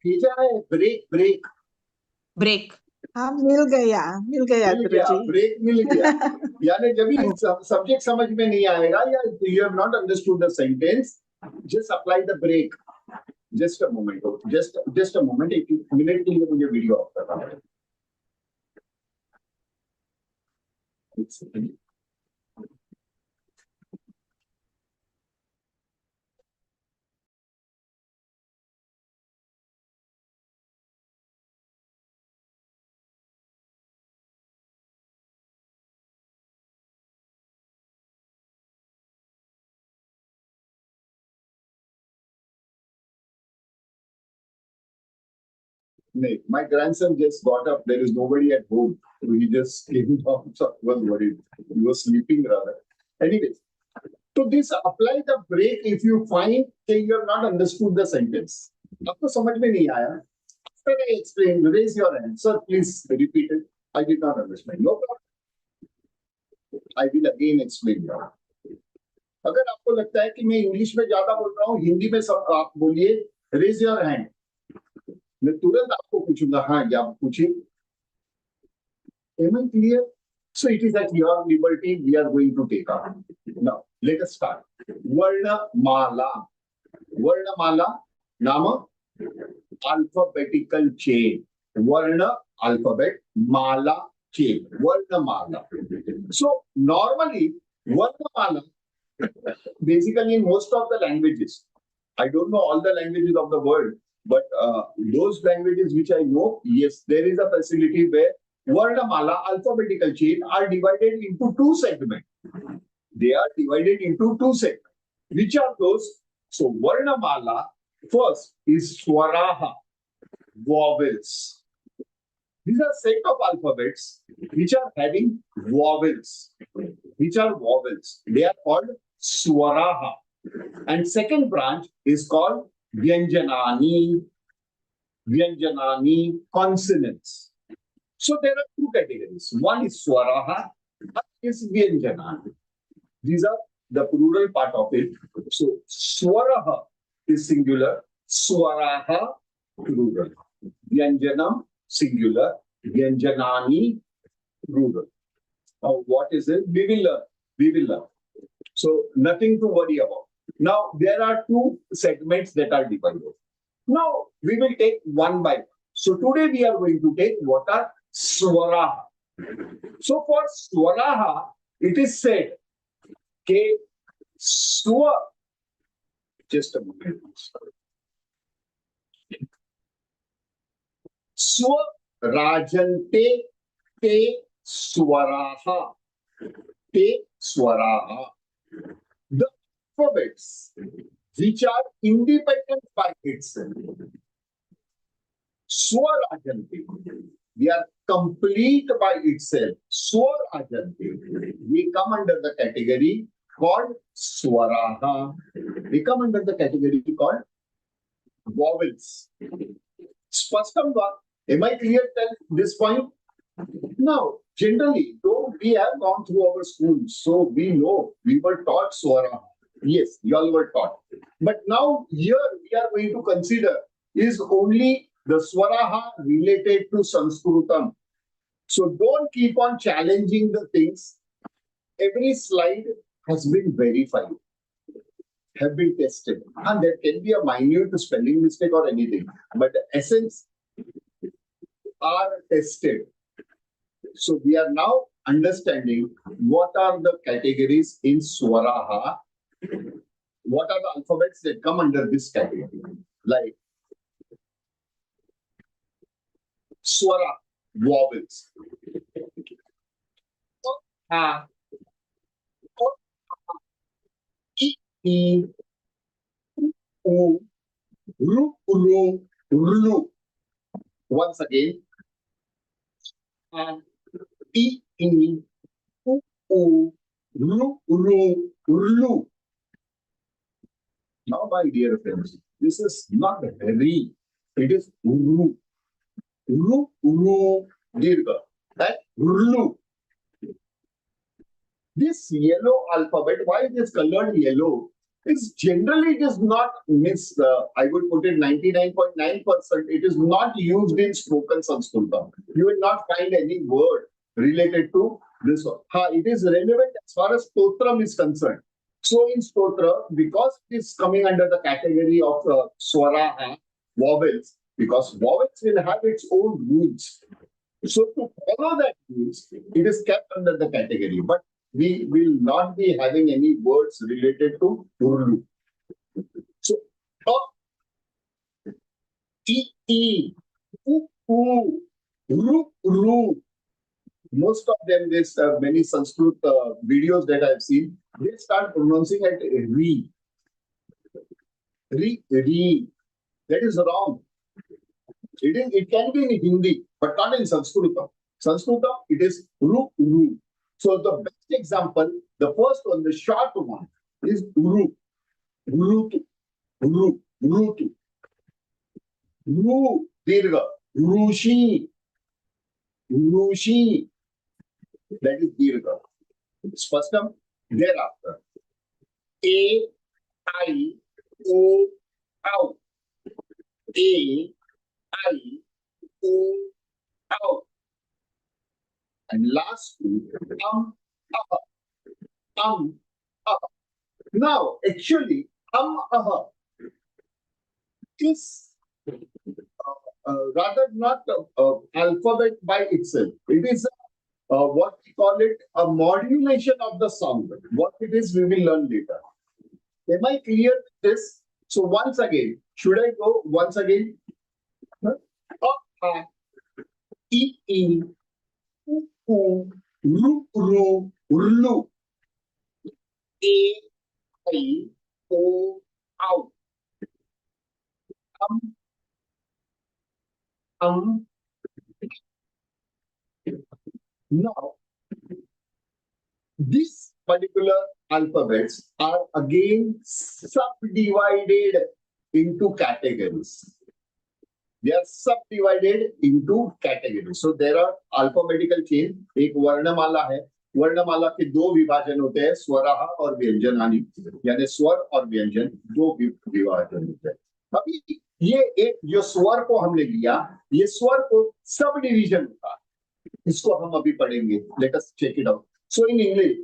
भेजा है break. Break. हाँ मिल गया गुरुजी. Break मिल गया. यानी जब भी सब्जेक्ट समझ में नहीं आएगा या you have not understood the sentence, just apply the break. Just a moment. Just a moment. एक मिनट के लिए मुझे वीडियो ऑफ करना है. My grandson just got up. There is nobody at home. So he just came down. So I was worried. He was sleeping rather. Anyways, to this apply the break if you find that you have not understood the sentence. आपको समझ में नहीं आया. After I explain, raise your hand. Sir, please repeat it. I did not understand. No problem. I will again explain you. अगर आपको लगता है कि मैं इंग्लिश में ज्यादा बोल रहा हूँ, हिंदी में सब आप बोलिए. Raise your hand. मैं तुरंत आपको पूछूंगा. हाँ, या पूछिए. Am I clear? So it is at your liberty we are going to take up. Now, let us start. Varnamala. Varnamala, nama, alphabetical chain. Varna, alphabet, mala, chain. Varnamala. So normally, Varnamala, basically in most of the languages, I don't know all the languages of the world, but those languages which I know, yes, there is a facility where Varnamala, alphabetical chain, are divided into two segments. They are divided into two segments. Which are those? So Varnamala, first is Swaraha. vowels. These are set of alphabets which are having vowels. Which are vowels. They are called swaraha. And second branch is called vyanjanani. Vyanjanani, consonants. So there are two categories. One is swaraha, one is vyanjanani. These are the plural part of it. So swaraha is singular, swaraha plural. Vyanjanam singular, vyanjanani plural. Now what is it? We will learn. We will learn. So nothing to worry about. Now there are two segments that are divided. Now we will take one by one. So today we are going to take what are swaraha. So for swaraha, it is said, okay, swa. Just a moment. Swa rajante te swaraha. Te swaraha. The alphabets which are independent by itself. Swarajante. They are complete by itself. Swarajante. We come under the category called swaraha. We come under the category called vowels. Spashtam va? Am I clear till this point? Now, generally, though we have gone through our schools, so we know we were taught swaraha. Yes, you all were taught. But now here we are going to consider is only the swaraha related to Sanskritam. So don't keep on challenging the things. Every slide has been verified, have been tested. And there can be a minute spelling mistake or anything. But the essence are tested. So we are now understanding what are the categories in swaraha. What are the alphabets that come under this category? Like swara, vowels. Ha, I, U, Ru, Ru, Rulu. Once again. Ha, I, U, U, Ru, Ru, Rulu. Now, my dear friends, this is not re. It is Ru. Ru, Ru, Dirgha. That Rulu. This yellow alphabet, why it is colored yellow, is generally it is not I would put it 99.9%, it is not used in spoken Sanskritam. You will not find any word related to this one. It is relevant as far as Stotram is concerned. So in Stotra, because it is coming under the category of Swara, vowels, because vowels will have its own rules. So to follow that rules, it is kept under the category. But we will not be having any words related to Urdu. So, E, U, Ru, Ru. Most of them, this many Sanskrit videos that I've seen, they start pronouncing it Re. Re. That is wrong. It can be in Hindi, but not in Sanskrit. Sanskrit, it is Ru, Ru. So the best example, the first one, the short one, is Ru. Rutu. Ru. Rutu. Ru. Dirgha. Rushi. Rushi. That is Dirgha. Spashtam. Thereafter. A, I, O, Au. A, I, O, Au. And last two, aha. Now, actually, is rather not alphabet by itself. It is what we call it a modulation of the sound. What it is, we will learn later. Am I clear with this? So once again, should I go once again? I, U, Ru, Rulu. A, I, O, Au. Now, these particular alphabets are again subdivided into categories. They are subdivided into categories. So there are alphabetical chain. एक वर्णमाला है. वर्णमाला के दो विभाजन होते हैं, स्वराह और व्यंजनानि, यानी स्वर और व्यंजन दो विभाजन होते हैं. अभी ये एक जो स्वर को हमने लिया, ये स्वर को सब डिवीजन होता है. इसको हम अभी पढ़ेंगे. Let us check it out. So in English,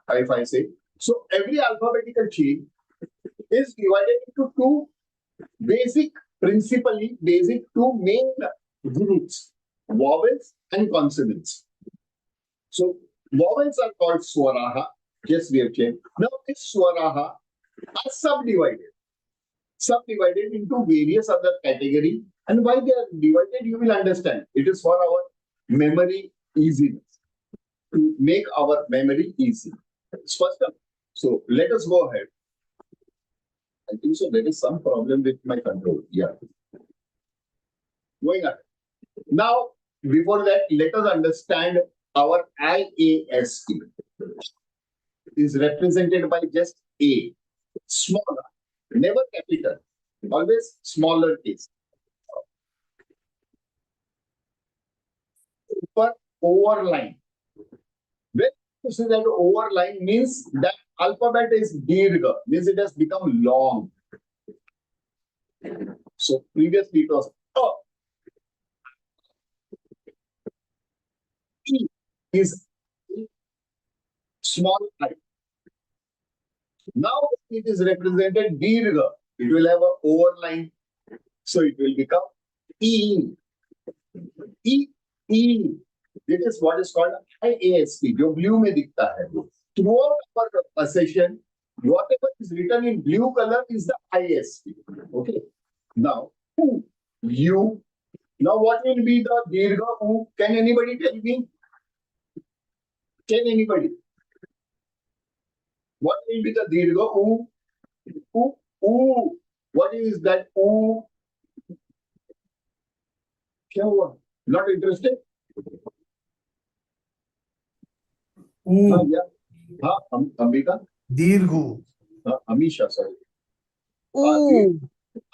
if I say, so every alphabetical chain is divided into two basic two main groups, vowels and consonants. So vowels are called swaraha. Yes, we have changed. Now this swaraha are subdivided into various other category. And why they are divided, you will understand. It is for our memory easiness, to make our memory easy. First up, so let us go ahead. I think so there is some problem with my control. Yeah. Going ahead. Now, before that, let us understand our IAST is represented by just A, smaller, never capital, always smaller case. Upper overline. When you see that overline means that alphabet is dirgha, means it has become long. So previously it was E is small I. Now it is represented dirgha. It will have an overline. So it will become E. E. E. This is what is called IAST, जो blue में दिखता है. Throughout our session, whatever is written in blue color is the IAST. Okay. Now, U. Now, what will be the dirgha U? Can anybody tell me? Can anybody? What will be the dirgha U? U. U. What is that U? क्या हुआ? Not interested? हाँ, yeah. हाँ, अंबिका. दीर्घु. हाँ, Amisha, sorry.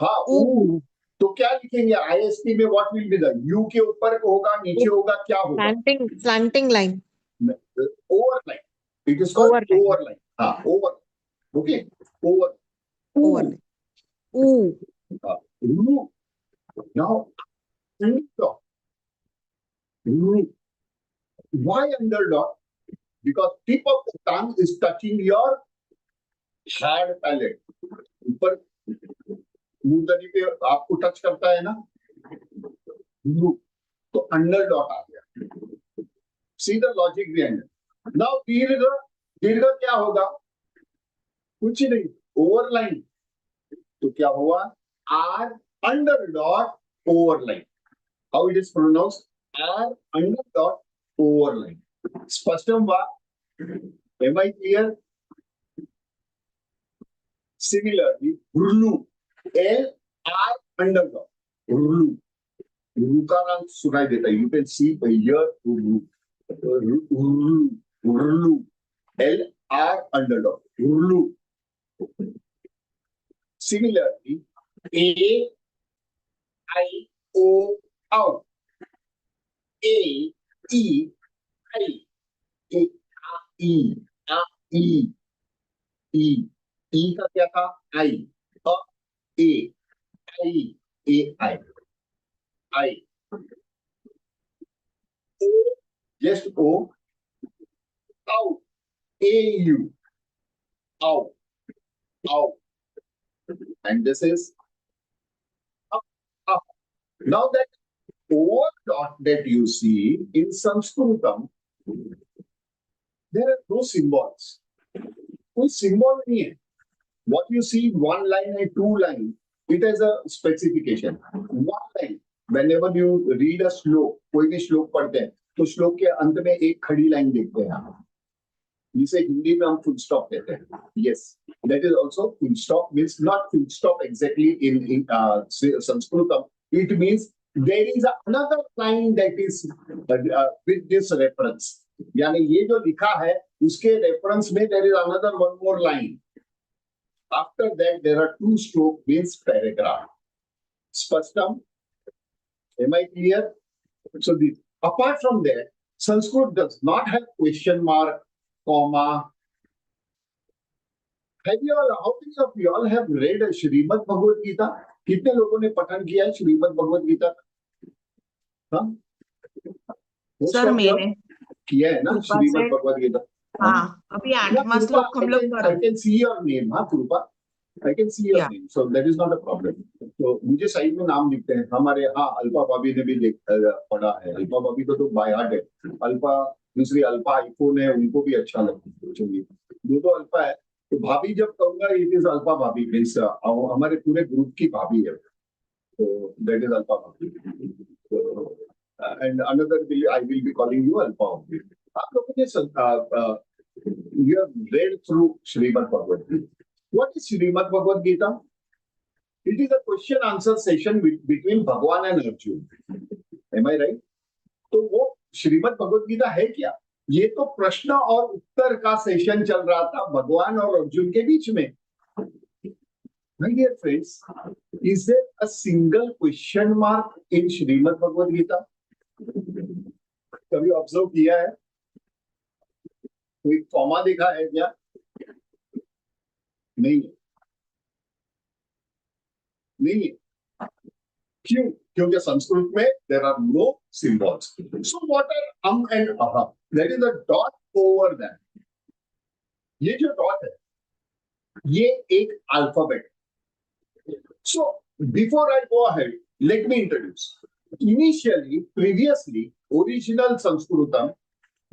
हाँ, ऊ. तो क्या लिखेंगे IST में? What will be the u के ऊपर होगा, नीचे होगा, क्या होगा? Slanting line. Overline. It is called Overline. Overline. हाँ, over. Okay, over. Overline. Ooh. रू. Now underdog. रू. Why underdog? Because tip of the tongue is touching your hard palate. ऊपर मूर्धनी पे आपको टच करता है ना, तो अंडर डॉट आ गया. See the logic behind. Now दीर्घ क्या होगा? कुछ नहीं, ओवरलाइन. तो क्या हुआ? R under dot overline. How it is pronounced? R under dot overline. स्पष्टम वा? Am I clear? Similarly, Rulu, L-R underdog. Rulu. Rulu का नाम सुनाई देता है. You can see here Rulu. Rulu. L-R underdog. Rulu. Similarly, A-I-O out. A-E-I. A-E. A-E. E का क्या था? I. A. I. A. I. O. Just O. Out. A-U. Out. Out. And this is up. Up. Now that over dot that you see in Sanskritam, there are no symbols. कोई symbol नहीं है. What you see, one line and two line, it has a specification. One line, whenever you read a श्लोक, कोई भी श्लोक पढ़ते हैं, तो श्लोक के अंत में एक खड़ी लाइन देखते हैं हम, जिसे हिंदी में हम full stop कहते हैं. Yes, that is also full stop. Means not full stop exactly in Sanskritam. It means there is another line that is with this reference. यानी ये जो लिखा है उसके रेफरेंस में there is another one more line. After that there are two stroke means paragraph. Spashtam. Am I clear? So apart from that, Sanskrit does not have question mark, comma. Have you all? How many of you all have read Shrimad Bhagavad Gita? कितने लोगों ने पठन किया है श्रीमद् भगवद गीता? हाँ? Sir मैंने किया है ना कृपा श्रीमद् से- भगवद गीता? हाँ अभी 8वां श्लोक हम लोग कर I can see your name, हाँ कृपा. I can see your Yeah. name, so that is not a problem. तो मुझे साइड में नाम लिखते हैं हमारे. हाँ, अल्पा भाभी ने भी पढ़ा है. अल्पा भाभी को तो बाय हार्ट है. अल्पा दूसरी अल्पा आईफोन है, उनको भी अच्छा लगता है. चलिए, दो अल्पा है तो भाभी जब कहूंगा इट इज अल्पा भाभी मीन्स हमारे पूरे ग्रुप की भाभी है. तो दैट इज अल्पा भाभी. And another I will be calling you Alpa भाभी. आप लोगों ने you have read through Srimad Bhagavad Gita. What is Srimad Bhagavad Gita? It is a question answer session between Bhagwan and Arjun. Am I right? तो वो श्रीमद् भगवद गीता है क्या? ये तो प्रश्न और उत्तर का सेशन चल रहा था भगवान और अर्जुन के बीच में. My dear friends, is there a single question mark in Shrimad Bhagavad Gita? कभी ऑब्जर्व किया है? कोई कॉमा देखा है क्या? नहीं नहीं. क्यों? क्योंकि संस्कृत में there are no symbols. So what are and aha? There is a dot over them. ये जो dot है, ये एक alphabet. So before I go ahead, let me introduce. Initially, previously, original Sanskritam,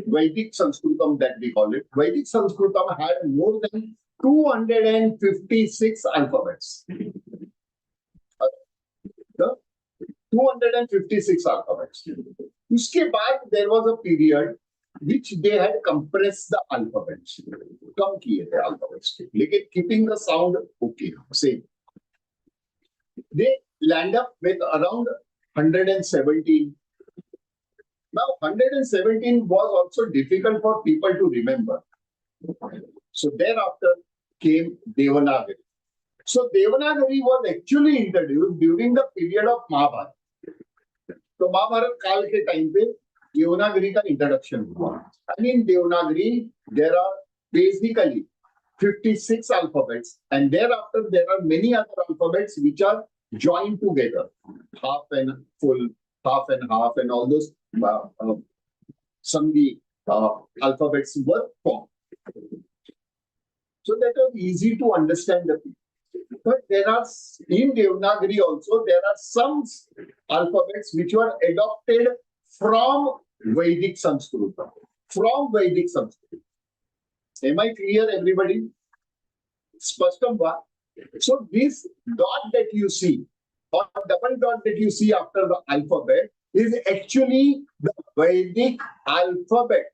Vedic Sanskritam that we call it, Vedic Sanskritam had more than 256 alphabets. 256 alphabets. उसके बाद there was a period which they had compressed the alphabets. कम किए थे alphabets. लेकिन keeping the sound okay, same. They land up with around 117. Now 117 was also difficult for people to remember. So thereafter came Devanagari. So Devanagari was actually introduced during the period of Mahabharata. तो महाभारत काल के time पे देवनागरी का introduction हुआ. And in Devanagari there are basically 56 alphabets, and thereafter there are many other alphabets which are joined together, half and full, half and half, and all those Sanghi alphabets were formed. So that was easy to understand the people. But there are, in Devanagari also, there are some alphabets which were adopted from Vedic Sanskrit. From Vedic Sanskrit. Am I clear, everybody? Spashtam va? So this dot that you see, or double dot that you see after the alphabet, is actually the Vedic alphabet.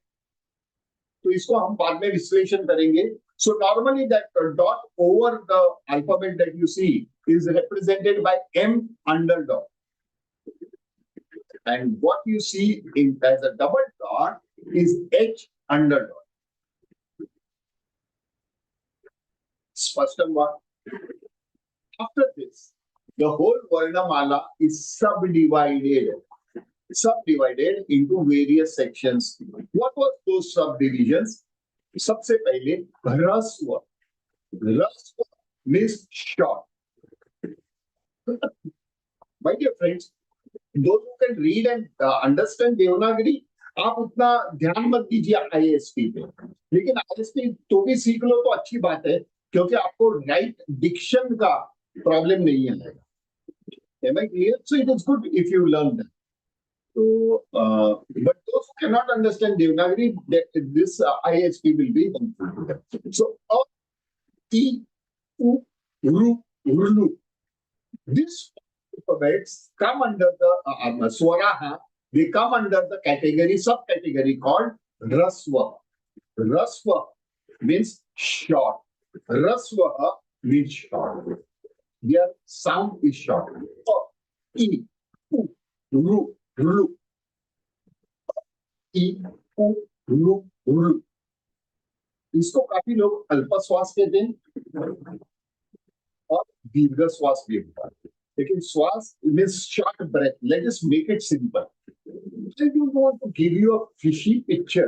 तो इसको हम बाद में विश्लेषण करेंगे. So normally that dot over the alphabet that you see is represented by M underdot. And what you see as a double dot is H underdot. Spashtam va? After this, the whole Varnamala is subdivided into various sections. What was those subdivisions? सबसे पहले ह्रस्व. ह्रस्व means short. My dear friends, those who can read and understand Devanagari, आप उतना ध्यान मत दीजिए ISP पे. लेकिन ISP तो भी सीख लो तो अच्छी बात है, क्योंकि आपको राइट डिक्शन का प्रॉब्लम नहीं आएगा. Am I clear? So it is good if you learn that. So, but those who cannot understand Devanagari, this ISP will be helpful to them. So, E, U, Ru, Rulu. These alphabets come under the Swaraha. They come under the subcategory called Rasva. Rasva means short. Rasva means short. Their sound is short. E, U, ru, ru, ई, उ, रू, रू। इसको काफी लोग अल्पश्वास कहते हैं और दीर्घ श्वास भी होता है, लेकिन श्वास means short breath. Let us make it simple. I don't want to give you a fishy picture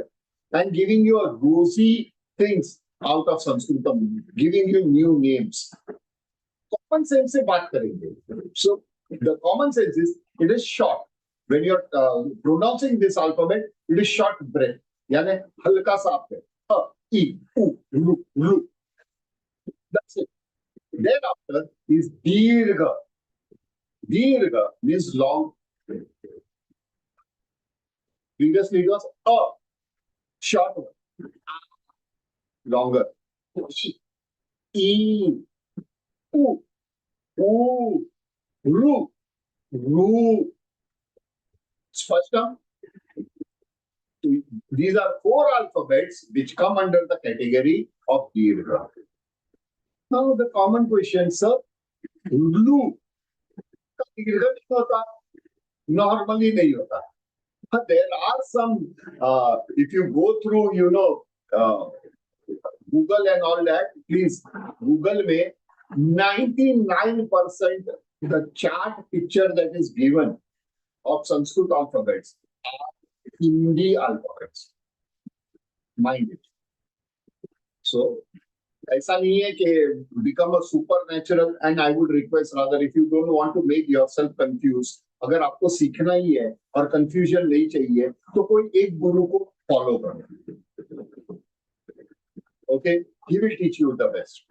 and giving you a rosy things out of Sanskrit, giving you new names. Common sense से बात करेंगे. So the common sense is it is short. When you're pronouncing this alphabet, it is short breath. यानी हल्का सा आपने अ, ई, उ, रू, रू. That's it. Thereafter is dirgha. Dirgha means long. Previously it was a, short one, longer. E, u, u, ru, ru. Spashtam. These are four alphabets which come under the category of dirgha. Now the common question, sir, ru. dirgha नहीं होता, normally नहीं होता. There are some, if you go through, Google and all that, please, Google में 99% the chart picture that is given of Sanskrit alphabets are Hindi alphabets. Mind it. So, ऐसा नहीं है कि become a supernatural, and I would request rather, if you don't want to make yourself confused, अगर आपको सीखना ही है और confusion नहीं चाहिए तो कोई एक गुरु को फॉलो करो. Okay, he will teach you the best.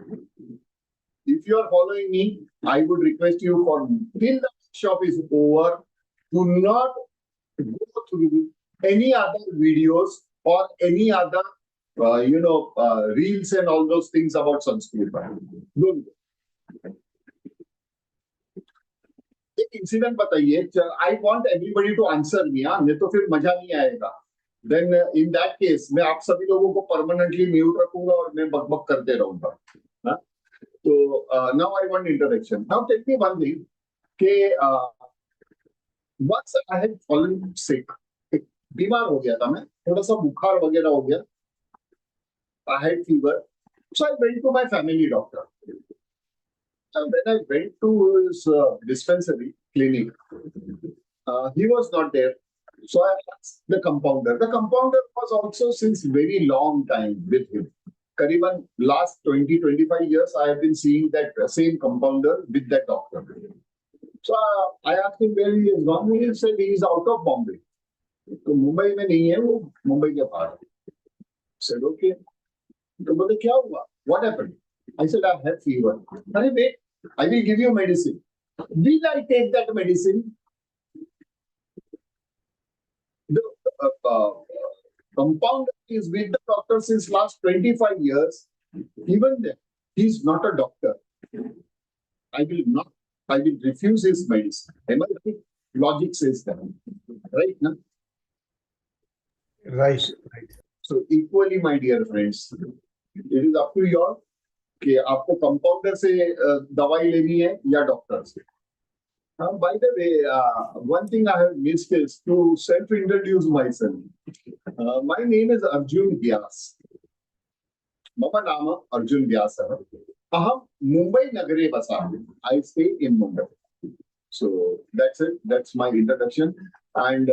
If you are following me, I would request you for till the workshop is over, do not go through any other videos or any other reels and all those things about Sanskrit. Don't go. एक incident बताइए. I want everybody to answer me, नहीं तो फिर मजा नहीं आएगा. Then in that case मैं आप सभी लोगों को परमानेंटली म्यूट रखूंगा और मैं बकबक करते रहूंगा. तो now I want interaction. Now tell me one thing कि once I had fallen sick, बीमार हो गया था मैं, थोड़ा सा बुखार वगैरह हो गया. I had fever, so I went to my family doctor. When I went to his dispensary clinic, he was not there. So I asked the compounder. The compounder was also since very long time with him. Kariban last 20-25 years, I have been seeing that same compounder with that doctor. So I asked him where he is gone. He said he is out of Bombay. तो मुंबई में नहीं है, वो मुंबई के बाहर. Said okay. तो बोले क्या हुआ? What happened? I said I have fever. Arey wait, I will give you medicine. Will I take that medicine? The compounder is with the doctor since last 25 years. Even then, he is not a doctor. I will refuse his medicine. Am I right? Logic says that. Right? No? Right. So equally, my dear friends, it is up to you all कि आपको compounder से दवाई लेनी है या doctor से. By the way, one thing I have missed is to self-introduce myself. My name is Arjun Vyas. Mama Nama Arjun Vyas. Aham Mumbai Nagare Vasami. I stay in Mumbai. So that's it. That's my introduction. And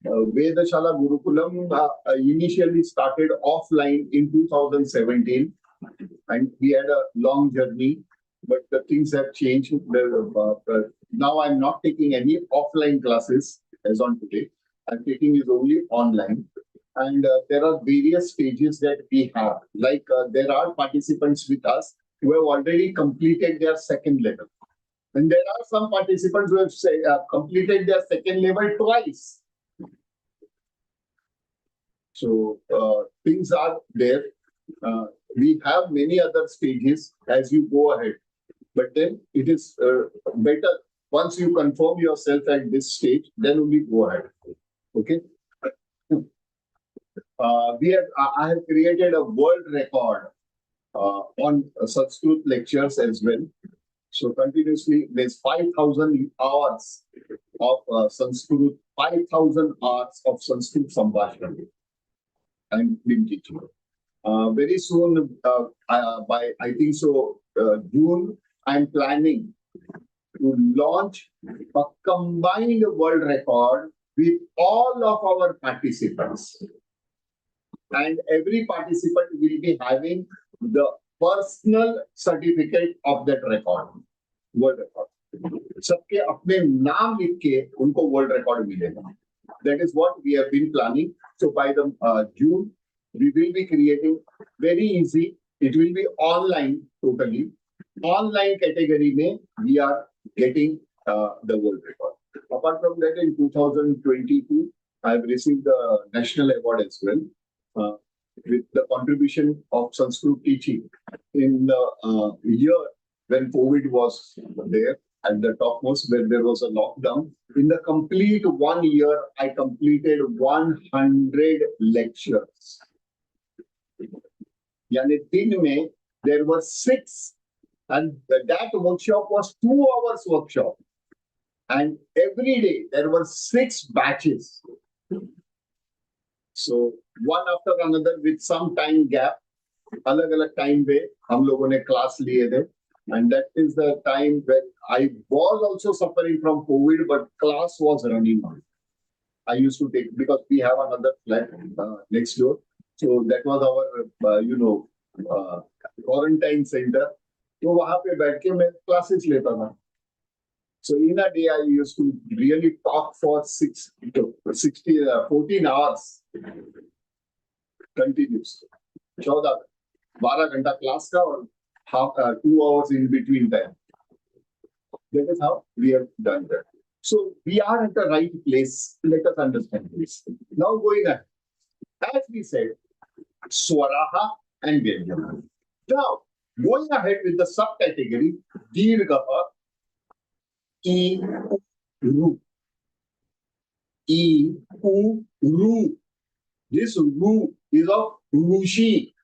Vedshala Gurukulam initially started offline in 2017. And we had a long journey, but the things have changed. Now I'm not taking any offline classes as on today. I'm taking it only online. And there are various stages that we have. Like there are participants with us who have already completed their second level. And there are some participants who have completed their second level twice. So things are there. We have many other stages as you go ahead, but then it is better once you confirm yourself at this stage, then only go ahead. Okay. I have created a world record on Sanskrit lectures as well. So continuously, there's 5,000 hours of Sanskrit, 5,000 hours of Sanskrit Sambhashana. I'm been teaching. Very soon, by I think so, June, I'm planning to launch a combined world record with all of our participants. And every participant will be having the personal certificate of that record, world record. सबके अपने नाम लिख के उनको world record मिलेगा. That is what we have been planning. So by the June, we will be creating very easy. It will be online totally. Online category mein we are getting the world record. Apart from that, in 2022, I have received the national award as well with the contribution of Sanskrit teaching in the year when COVID was there at the topmost, where there was a lockdown. In the complete 1 year, I completed 100 lectures. Yani din mein, there were 6, and that workshop was 2 hours workshop. And every day there were 6 batches. So one after another with some time gap, अलग-अलग time पे हम लोगों ने class लिए थे. And that is the time when I was also suffering from COVID, but class was running on. I used to take, because we have another flat next door. So that was our, quarantine center. तो वहाँ पे बैठ के मैं classes लेता था. So in a day, I used to really talk for 14 hours continuously. 12 घंटा class का और 2 hours in between time. That is how we have done that. So we are at the right place. Let us understand this. Now going ahead. As we said, Swaraha and Vyanjana. Now, going ahead with the subcategory, Dirgha, E, Ru. E, U, Ru. This Ru is of Rushi,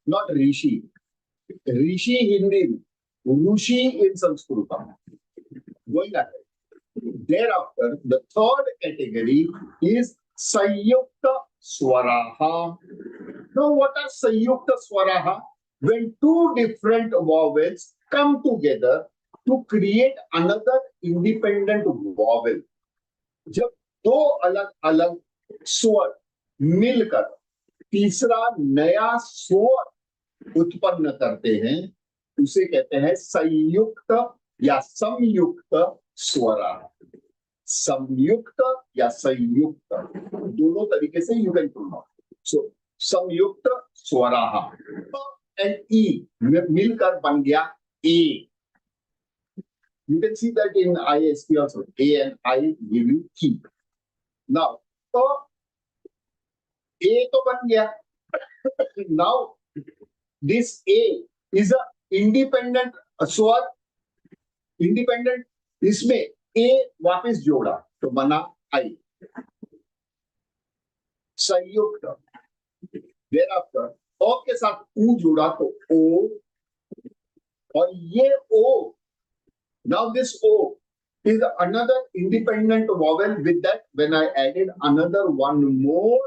not Rishi. Rishi Hindi, Rushi in Sanskrit. Going ahead. Thereafter, the third category is Sanyukta Swaraha. Now, what are Sanyukta Swaraha? When 2 different vowels come together to create another independent vowel. जब 2 अलग-अलग स्वर मिलकर तीसरा नया स्वर उत्पन्न करते हैं, उसे कहते हैं संयुक्त या संयुक्त स्वरा. संयुक्त या संयुक्त दोनों तरीके से you can pronounce. So संयुक्त स्वराहा and E मिलकर बन गया A. You can see that in ISP also. A and I give you key. Now, A तो बन गया. Now, this A is a independent स्वर. Independent. इसमें A वापस जोड़ा तो बना I. संयुक्त. Thereafter, O के साथ U जोड़ा तो O. और ये O. Now this O is another independent vowel. With that, when I added another one more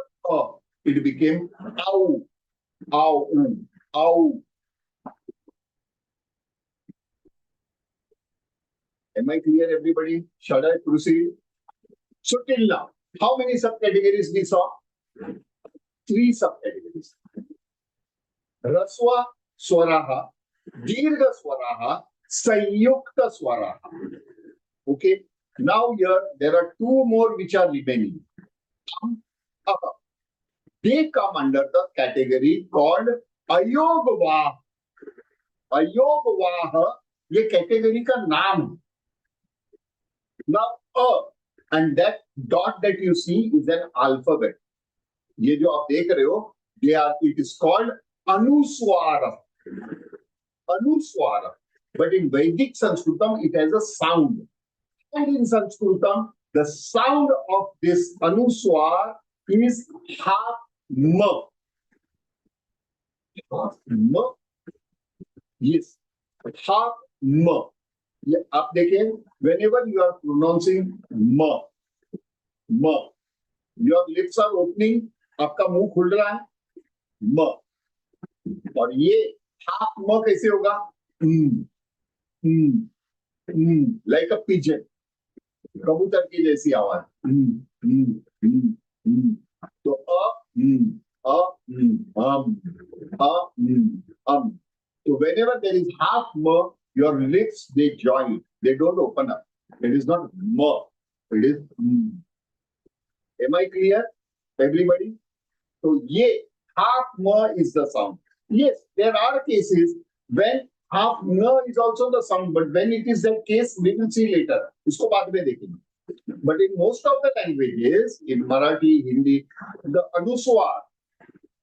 it became Au. Au. Au. Am I clear, everybody? Shall I proceed? So till now, how many subcategories we saw? 3 subcategories. Raswa Swaraha, Dirgha Swaraha, Sanyukta Swaraha. Okay. Now here there are 2 more which are remaining. They come under the category called Ayogvah. Ayogvah, ये category का नाम है. Now, and that dot that you see is an alphabet. ये जो आप देख रहे हो, it is called Anuswara. Anuswara. But in Vedic Sanskritam, it has a sound. And in Sanskritam, the sound of this Anuswara is Ha-ma. Ha-ma. Yes. Ha-ma. ये आप देखिए, whenever you are pronouncing म, your lips are opening, आपका मुंह खुल रहा है म, और ये हाफ म कैसे होगा? लाइक अ पिजन, कबूतर की जैसी आवाज। तो so whenever there is half m, your lips they join, they don't open up. It is not m, it is Am I clear, everybody? So ye half m is the sound. Yes, there are cases when half n is also the sound, but when it is that case, we will see later. इसको बाद में देखेंगे. But in most of the languages, in Marathi, Hindi, the anuswar,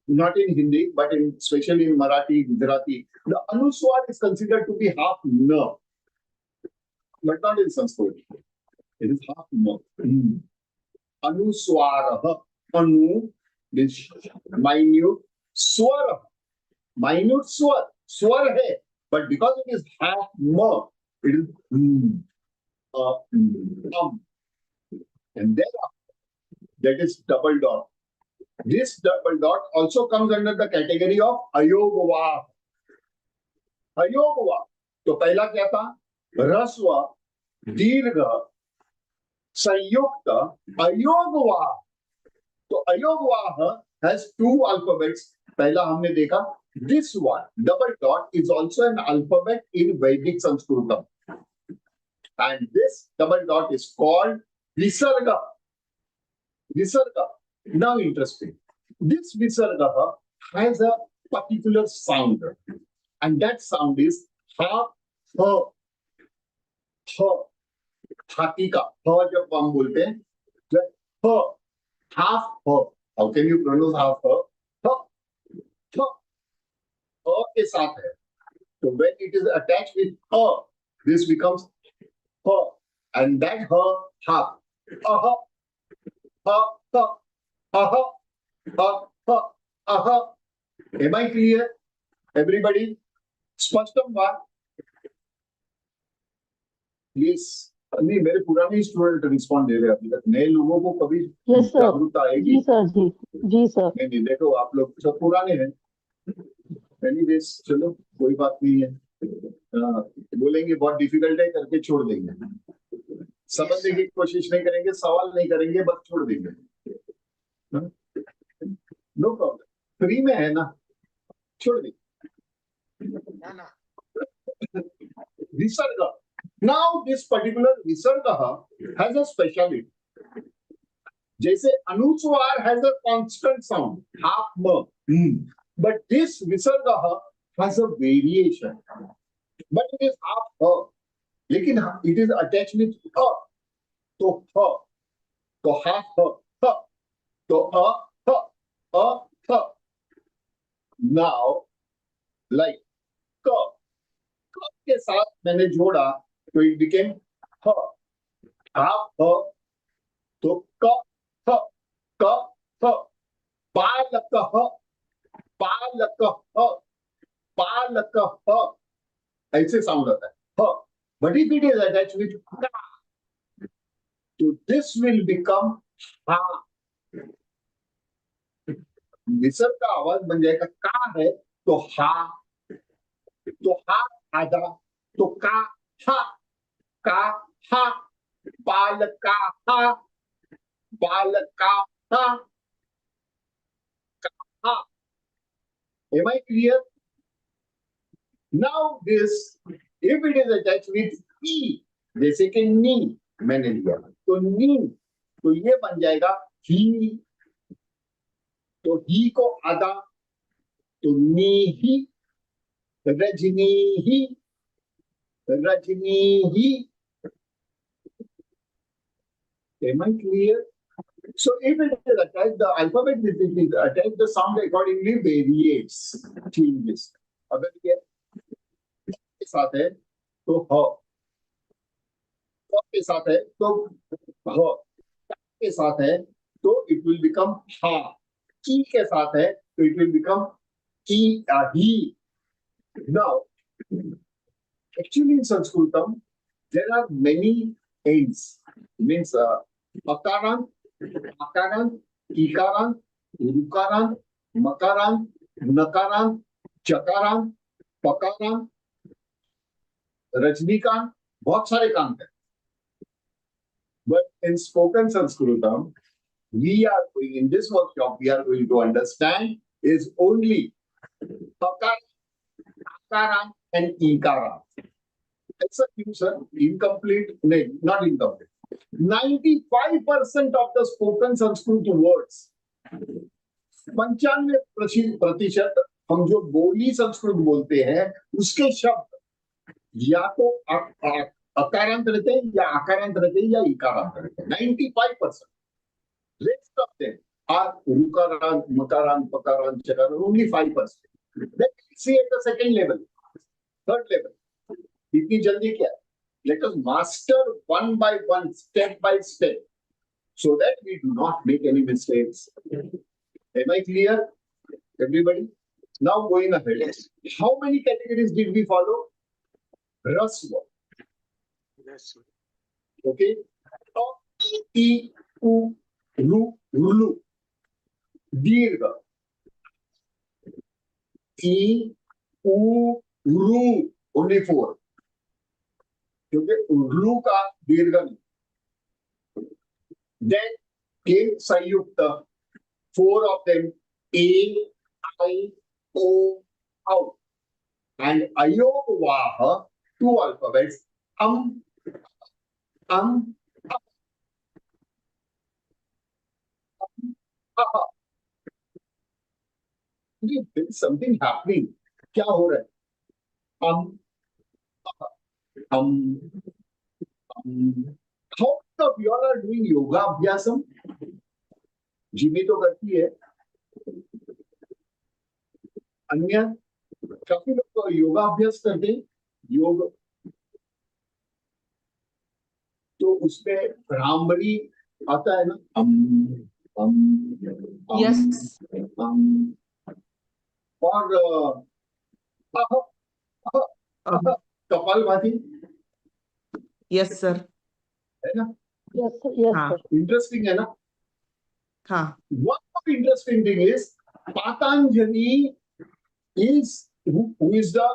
not in Hindi, but especially in Marathi, Gujarati, the anuswar is considered to be half n, but not in Sanskrit. It is half n. Anuswara, anu is minute, swara, minute swar hai, but because it is half m, it is and then that is double dot. This double dot also comes under the category of ayogva. Ayogva. तो पहला क्या था? ह्रस्व, दीर्घ, संयुक्त, अयोगवा. तो अयोगवा has two alphabets. पहला हमने देखा. This one, double dot, is also an alphabet in Vedic Sanskritam. And this double dot is called visarga. Visarga. Now interesting. This visarga has a particular sound. And that sound is ha, ha, ha. हाथी का ह जब हम बोलते हैं, ह, half ह. How can you pronounce half ह? ह, ह, ह के साथ है. So when it is attached with ह, this becomes ह, and that h half. Aha, ha, ha, aha, ha, ha, aha. Am I clear, everybody? स्पष्टम वा? Please. नहीं, मेरे पुराने स्टूडेंट रिस्पॉन्ड दे रहे हैं अभी तक. नए लोगों को कभी जागरूकता आएगी? जी सर, जी सर. नहीं, देखो आप लोग सब पुराने हैं. एनीवेज, चलो कोई बात नहीं है. बोलेंगे बहुत डिफिकल्ट है करके छोड़ देंगे. समझने की कोशिश नहीं करेंगे, सवाल नहीं करेंगे, बस छोड़ देंगे. नो प्रॉब्लम, फ्री में है ना, छोड़ देंगे. विसर्ग. Now this particular visarga has a speciality. जैसे अनुस्वार has a constant sound, half m, but this visarga has a variation. But it is half h, लेकिन it is attached with a, तो h, तो half h, तो a. Now like k, के साथ मैंने जोड़ा तो it became ह, half ह, तो क ह, पालक ह, पालक ह, ऐसे साउंड आता है ह. But if it is attached with ka, so this will become ha. विसर्ग का आवाज बन जाएगा. का है तो हा, तो हा आधा, तो का हा, बालका हा, बालका हा, का. Am I clear? Now this, if it is attached with e, जैसे कि नी मैंने लिया, तो नी, तो ये बन जाएगा ही. तो ही को आधा, तो नी ही, रजनी ही, रजनी ही. Am I clear? So if it is attached, the alphabet with it is attached, the sound accordingly varies, changes. अगर ये के साथ है तो ह, के साथ है तो ह, के साथ है तो it will become ha. की के साथ है तो it will become he. Now, actually in Sanskritam, there are many ends. Means akarant, akarant, ikarant, rukarant, makarant, nakarant, चकारant, पकारant, Rajinikanth, बहुत सारे काम है. But in spoken Sanskritam, we are going in this workshop, we are going to understand is only pakarant, akarant, and ikarant. It's a sir, incomplete, no, not incomplete. 95% of the spoken Sanskrit words, 95% हम जो बोली संस्कृत बोलते हैं उसके शब्द या तो अकारांत रहते हैं या आकारांत रहते हैं या इकारांत रहते हैं. 95%. Rest of them are rukarant, makarant, pakarant, chakarant, only 5%. Then we see at the second level, third level. इतनी जल्दी क्या? Let us master one by one, step by step, so that we do not make any mistakes. Am I clear, everybody? Now going ahead. Yes. How many categories did we follow? Rasva. Yes. Okay. T, U, Ru, Rulu. Dirgha. T, U, Ru. Only 4. Okay. Ru ka dirgha. Then came Sanyukta. 4 of them. A, I, O, out. And Ayovaha, 2 alphabets. There is something happening. क्या हो रहा है? How many of you all are doing yoga abhyasam? Jimmy तो करती है. अन्य काफी लोग योगा अभ्यास करते हैं. योग तो उसमें भ्रामरी आता है ना. Yes. और कपालभाति Yes, sir. है ना. Yes, sir. Yes, हाँ. sir. इंटरेस्टिंग है ना. हाँ. One more interesting thing is Patanjali is who is the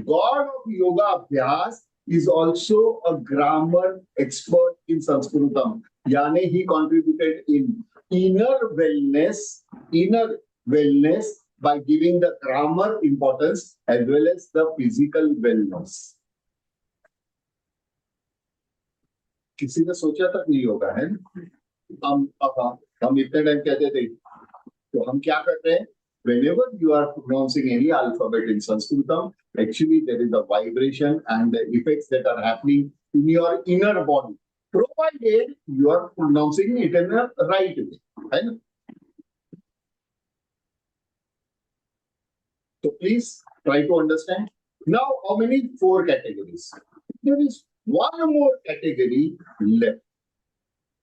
god of yoga abhyas, is also a grammar expert in Sanskritam. Yani he contributed in inner wellness by giving the grammar importance as well as the physical wellness. किसी ने सोचा तक नहीं होगा, है ना. हम इतने टाइम कहते थे, तो हम क्या करते हैं? Whenever you are pronouncing any alphabet in Sanskritam, actually there is a vibration and the effects that are happening in your inner body, provided you are pronouncing it in a right way. Right? So please try to understand. Now, how many? 4 categories. There is one more category left,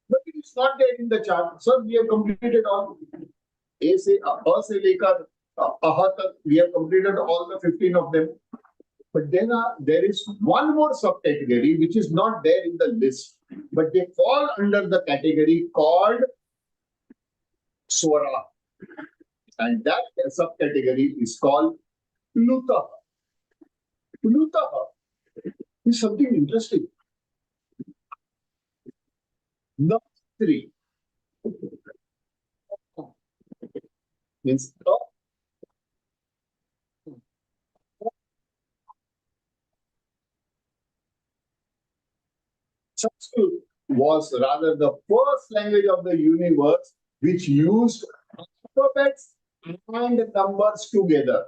but it is not there in the chart. So we have completed all. A से लेकर अह तक we have completed all the 15 of them. But then there is one more subcategory which is not there in the list, but they fall under the category called Swara. And that subcategory is called Pluta. Pluta is something interesting. Number 3. Means Sanskrit was rather the first language of the universe which used alphabets and numbers together.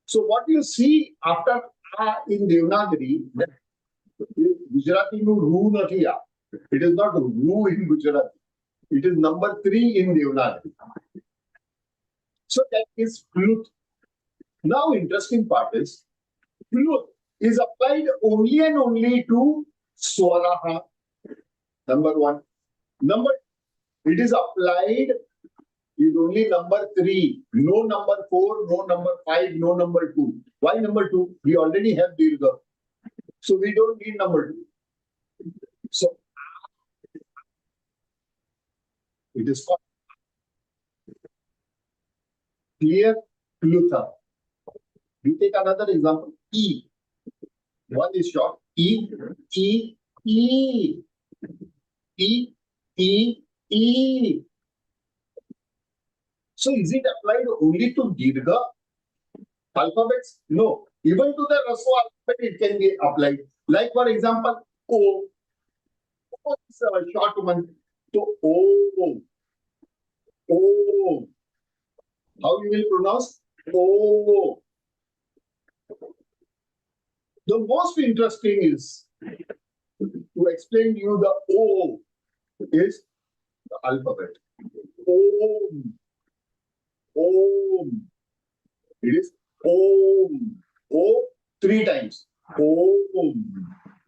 So what you see after A in Devanagari, Gujarati no Ru nathi a. It is not Ru in Gujarati. It is number 3 in Devanagari. So that is Plut. Now, interesting part is Plut is applied only and only to Swaraha. Number 1. Number, it is applied is only number 3. No number 4, no number 5, no number 2. Why number 2? We already have Dirgha. So we don't need number 2. So it is called clear Luther. We take another example. E. One is short. E, E, E, E, E, E. So is it applied only to Dirgha alphabets? No. Even to the Raso alphabet, it can be applied. Like for example, O. O is a short one. So O. O. How you will pronounce? O. The most interesting is to explain you the O is the alphabet. Om. Om. It is Om. O 3 times. Om.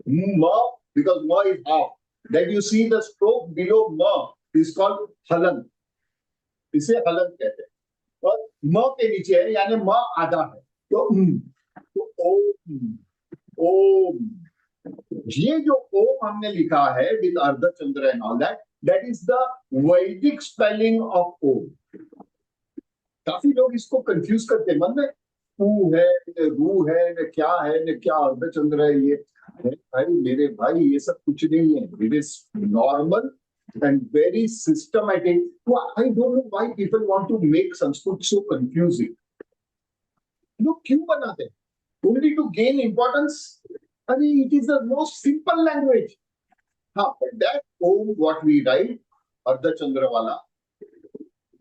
Ma, because Ma is half. That you see the stroke below Ma is called Halan. इसे हलन कहते हैं और म के नीचे है यानी म आधा है तो ओम ओम ये जो ओम हमने लिखा है विद अर्धचंद्र and all that is the Vedic spelling of Om काफी लोग इसको कंफ्यूज करते हैं मन में ऊ है न रू है न क्या अर्धचंद्र है ये भाई मेरे भाई ये सब कुछ नहीं है it is normal and very systematic. Well, I don't know why people want to make Sanskrit so confusing. Look, क्यों बनाते हैं? Only to gain importance. I mean, it is the most simple language. हाँ, but that Om, what we write, Ardha Chandrawala,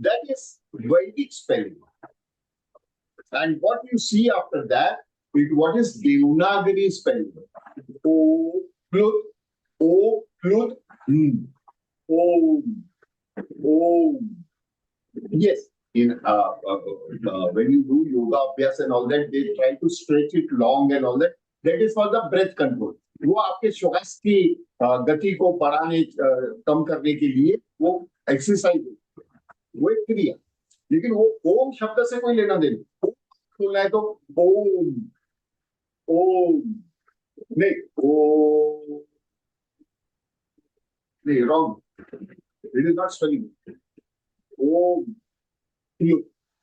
that is Vedic spelling. And what you see after that, what is Devanagari spelling? O, Plut, Om. Om. Yes, in when you do yoga abhyas and all that, they try to stretch it long and all that. That is for the breath control. वो आपके श्वास की गति को बढ़ाने कम करने के लिए वो एक्सरसाइज है, वो एक क्रिया. लेकिन वो ओम शब्द से कोई लेना देना. बोलना है तो ओम ओम नहीं ओम नहीं wrong. It is not spelling. Om.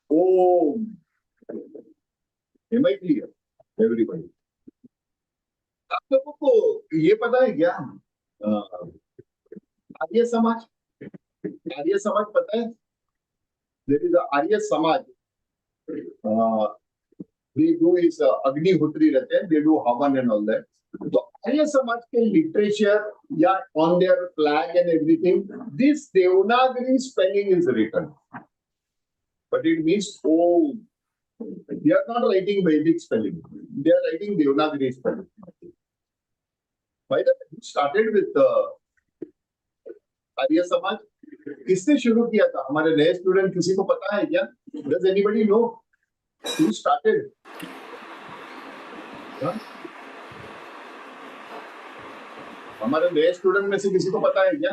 Om. Am I clear? Everybody. आप लोगों को ये पता है क्या? आर्य समाज पता है? There is a Arya Samaj. They do is Agnihotri रहते हैं. They do हवन and all that. तो आर्य समाज के लिटरेचर या on their flag and everything this Devanagari spelling is written but it means Om they are not writing Vedic spelling they are writing Devanagari spelling by the way started with Arya Samaj किसने शुरू किया था हमारे नए student किसी को पता है क्या does anybody know who started हमारे नए स्टूडेंट में से किसी को पता है क्या?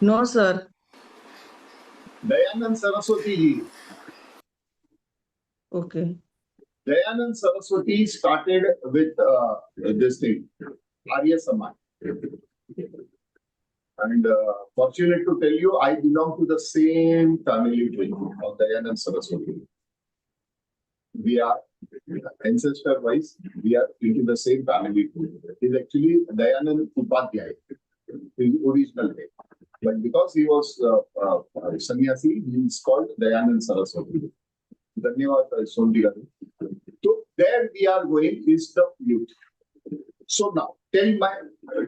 No, sir. Dayanand Saraswati ji. Okay. Dayanand Saraswati started with this thing, Arya Samaj. And fortunate to tell you, I belong to the same family tree of Dayanand Saraswati. We are ancestor-wise, we are into the same family tree. He is actually Dayanand Upadhyay, his original name. But because he was sannyasi, he is called Dayanand Saraswati. Dhanyavad, Sondi garu. So there we are going is the youth. So now, tell my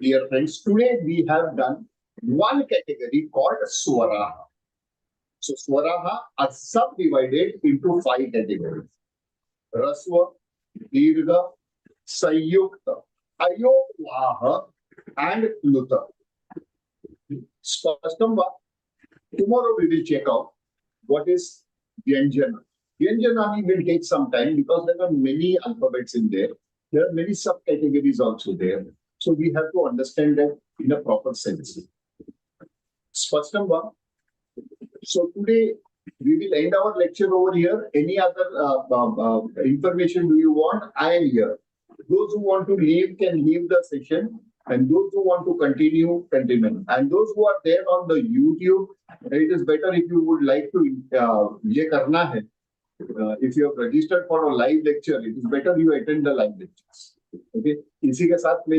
dear friends, today we have done one category called Swaraha. So Swaraha are subdivided into 5 categories. Rasva, Dirgha, Sayukta, Ayovaha, and Luta. Spashtamba, tomorrow we will check out what is Vyanjana. Vyanjana will take some time because there are many alphabets in there. There are many subcategories also there. So we have to understand that in a proper sense. Spashtamba. So today We will end our lecture over here. Any other information do you want? I am here. Those who want to leave can leave the session, and those who want to continue, continue. And those who are there on the YouTube, it is better if you would like to ये करना है. If you have registered for a live lecture, it is better you attend the live lectures. Okay. इसी के साथ मैं